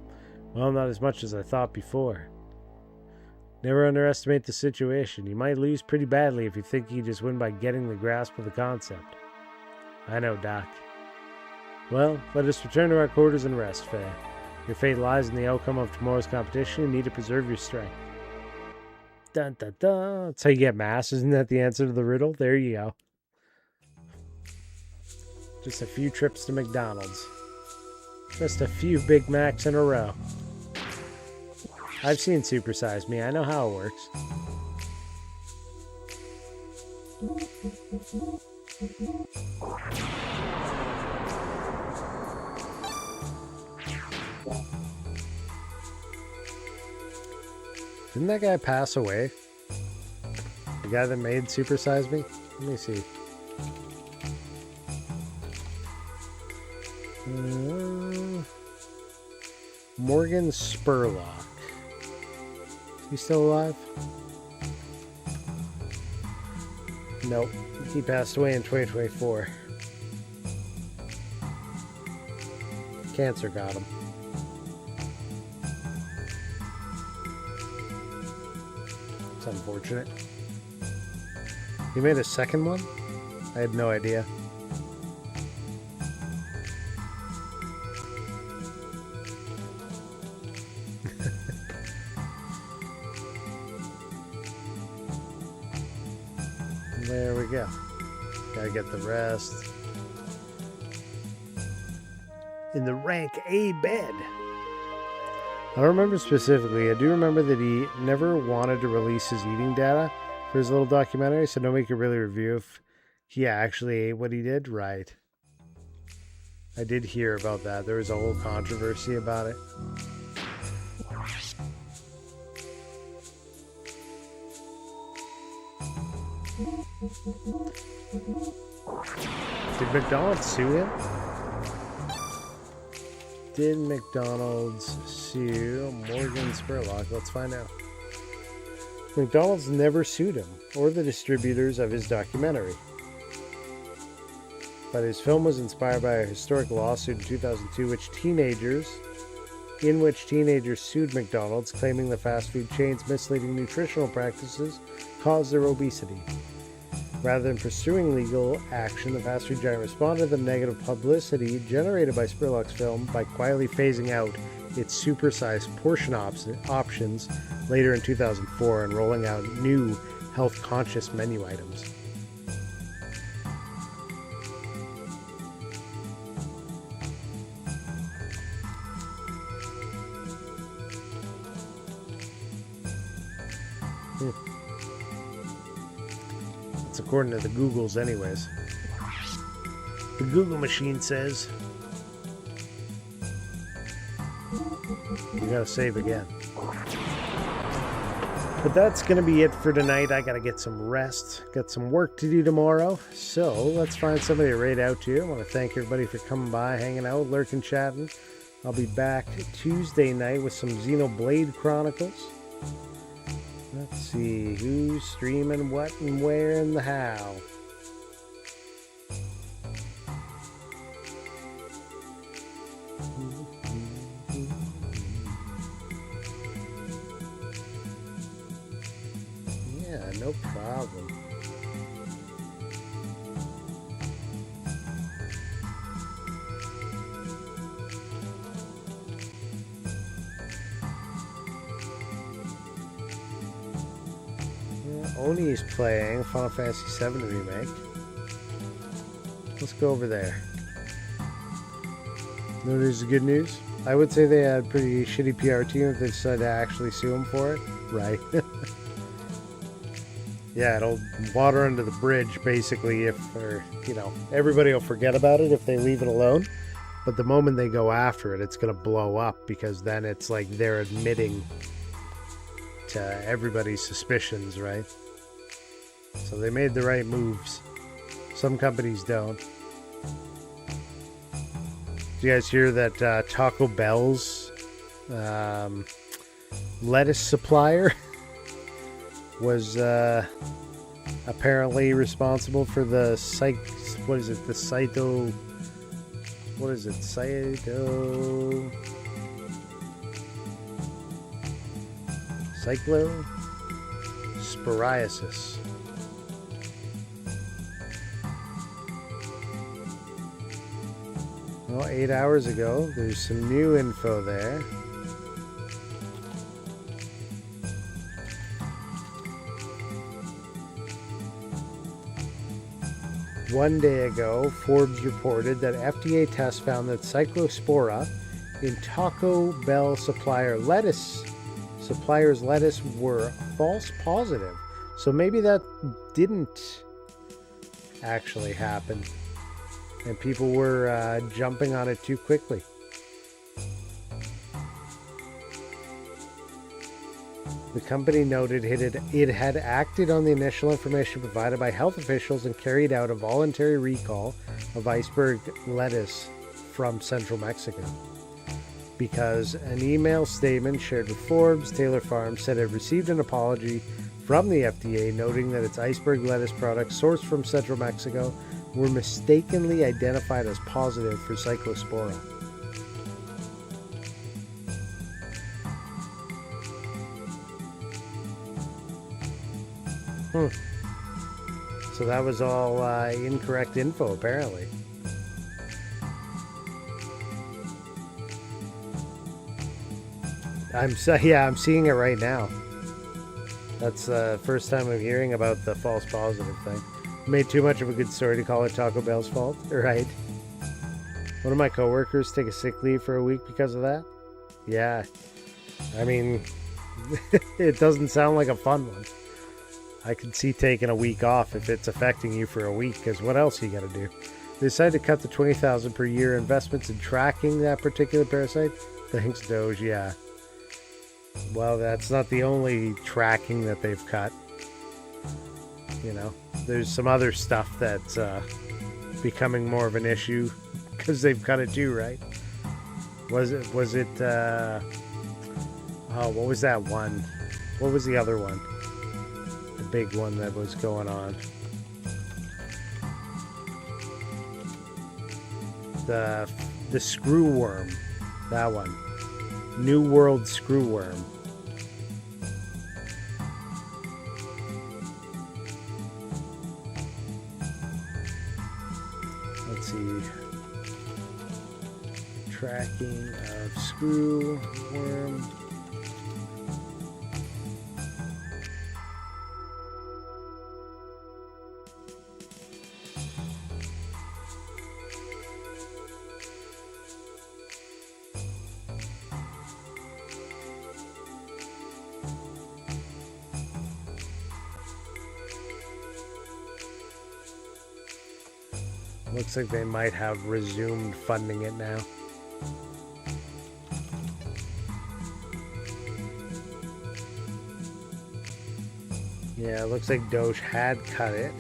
Well, not as much as I thought before. Never underestimate the situation. You might lose pretty badly if you think you just win by getting the grasp of the concept. I know, Doc. Well, let us return to our quarters and rest, Faye. Your fate lies in the outcome of tomorrow's competition. You need to preserve your strength. Dun dun dun. That's how you get mass. Isn't that the answer to the riddle? There you go. Just a few trips to McDonald's. Just a few Big Macs in a row. I've seen Super Size Me. I know how it works. Didn't that guy pass away? The guy that made Super Size Me? Let me see. Morgan Spurlock. Is he still alive? Nope. He passed away in 2024. Cancer got him. It's unfortunate. He made a second one? I had no idea. There we go. Gotta get the rest. In the rank A bed. I don't remember specifically. I do remember that he never wanted to release his eating data for his little documentary, so nobody could really review if he actually ate what he did. Right. I did hear about that. There was a whole controversy about it. Did McDonald's sue him? Did McDonald's sue Morgan Spurlock? Let's find out. McDonald's never sued him or the distributors of his documentary. But his film was inspired by a historic lawsuit in 2002 in which teenagers sued McDonald's, claiming the fast food chain's misleading nutritional practices caused their obesity. Rather than pursuing legal action, the fast food giant responded to the negative publicity generated by Spurlock's film by quietly phasing out its supersized portion options later in 2004 and rolling out new health-conscious menu items. That's according to the Googles anyways. The Google machine says we gotta save again. But that's gonna be it for tonight. I gotta get some rest. Got some work to do tomorrow. So let's find somebody to raid out to. I want to thank everybody for coming by, hanging out, lurking, chatting. I'll be back Tuesday night with some Xenoblade Chronicles. Let's see who's streaming what and where and the how. Yeah, no problem. Oni's playing Final Fantasy VII Remake. Let's go over there. No news is good news. I would say they had a pretty shitty PR team if they decided to actually sue him for it. Right. Yeah, it'll water under the bridge basically if, everybody will forget about it if they leave it alone. But the moment they go after it, it's going to blow up because then it's like they're admitting to everybody's suspicions, right? So they made the right moves. Some companies don't. Did you guys hear that Taco Bell's lettuce supplier was apparently responsible for the cyclosporiasis. Well, 8 hours ago, there's some new info there. One day ago, Forbes reported that FDA tests found that cyclospora in Taco Bell supplier's lettuce were false positive. So maybe that didn't actually happen. And people were jumping on it too quickly. The company noted it had acted on the initial information provided by health officials and carried out a voluntary recall of iceberg lettuce from central Mexico. Because an email statement shared with Forbes, Taylor Farms said it received an apology from the FDA, noting that its iceberg lettuce products sourced from central Mexico were mistakenly identified as positive for cyclospora. So that was all incorrect info, apparently. I'm seeing it right now. That's the first time I'm hearing about the false positive thing. Made too much of a good story to call it Taco Bell's fault, right? One of my coworkers took a sick leave for a week because of that. Yeah. I mean, it doesn't sound like a fun one. I could see taking a week off if it's affecting you for a week, because what else you got to do? They decided to cut the $20,000 per year investments in tracking that particular parasite. Thanks, Doge, yeah. Well, that's not the only tracking that they've cut. You know, there's some other stuff that's becoming more of an issue because they've cut it too, right? Was it, oh, what was that one? What was the other one? The big one that was going on. The screwworm. That one. New World screwworm. Let's see. Tracking of screwworm. Looks like they might have resumed funding it now. Yeah, it looks like Doge had cut it.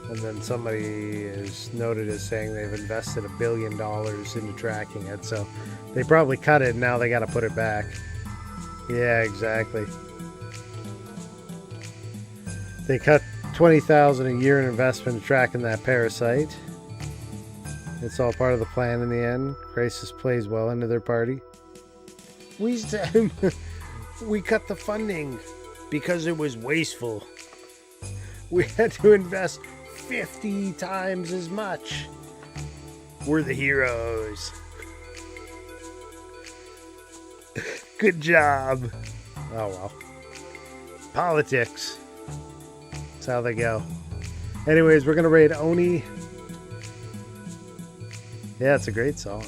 And then somebody is noted as saying they've invested $1 billion into tracking it. So they probably cut it and now they got to put it back. Yeah, exactly. They cut $20,000 a year in investment in tracking that parasite. It's all part of the plan in the end. Crisis plays well into their party. We cut the funding because it was wasteful. We had to invest 50 times as much. We're the heroes. Good job. Oh well. Politics. That's how they go. Anyways, we're going to raid Oni. Yeah, it's a great song.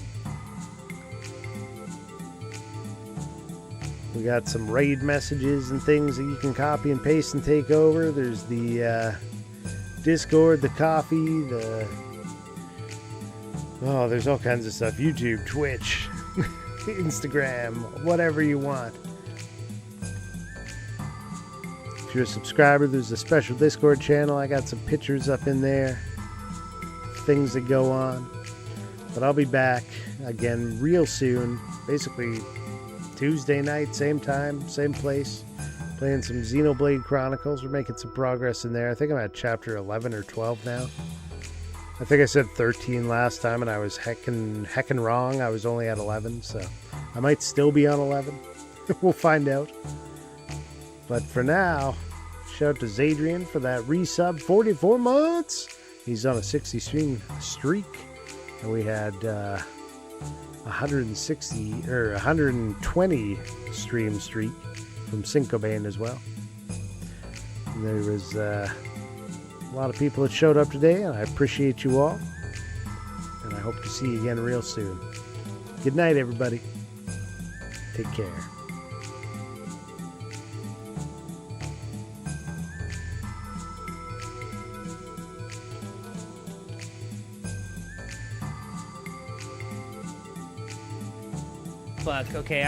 We got some raid messages and things that you can copy and paste and take over. There's the Discord, the coffee, there's all kinds of stuff. YouTube, Twitch, Instagram, whatever you want. If you're a subscriber, there's a special Discord channel. I got some pictures up in there, things that go on. But I'll be back again real soon. Basically Tuesday night, same time, same place. Playing some Xenoblade Chronicles. We're making some progress in there. I think I'm at chapter 11 or 12 now. I think I said 13 last time and I was heckin' wrong. I was only at 11, so I might still be on 11. We'll find out. But for now, shout out to Zadrian for that resub. 44 months! He's on a 60 stream streak. And we had 120 stream streak from Syncobane as well. And there was a lot of people that showed up today, and I appreciate you all. And I hope to see you again real soon. Good night, everybody. Take care. Fuck, okay,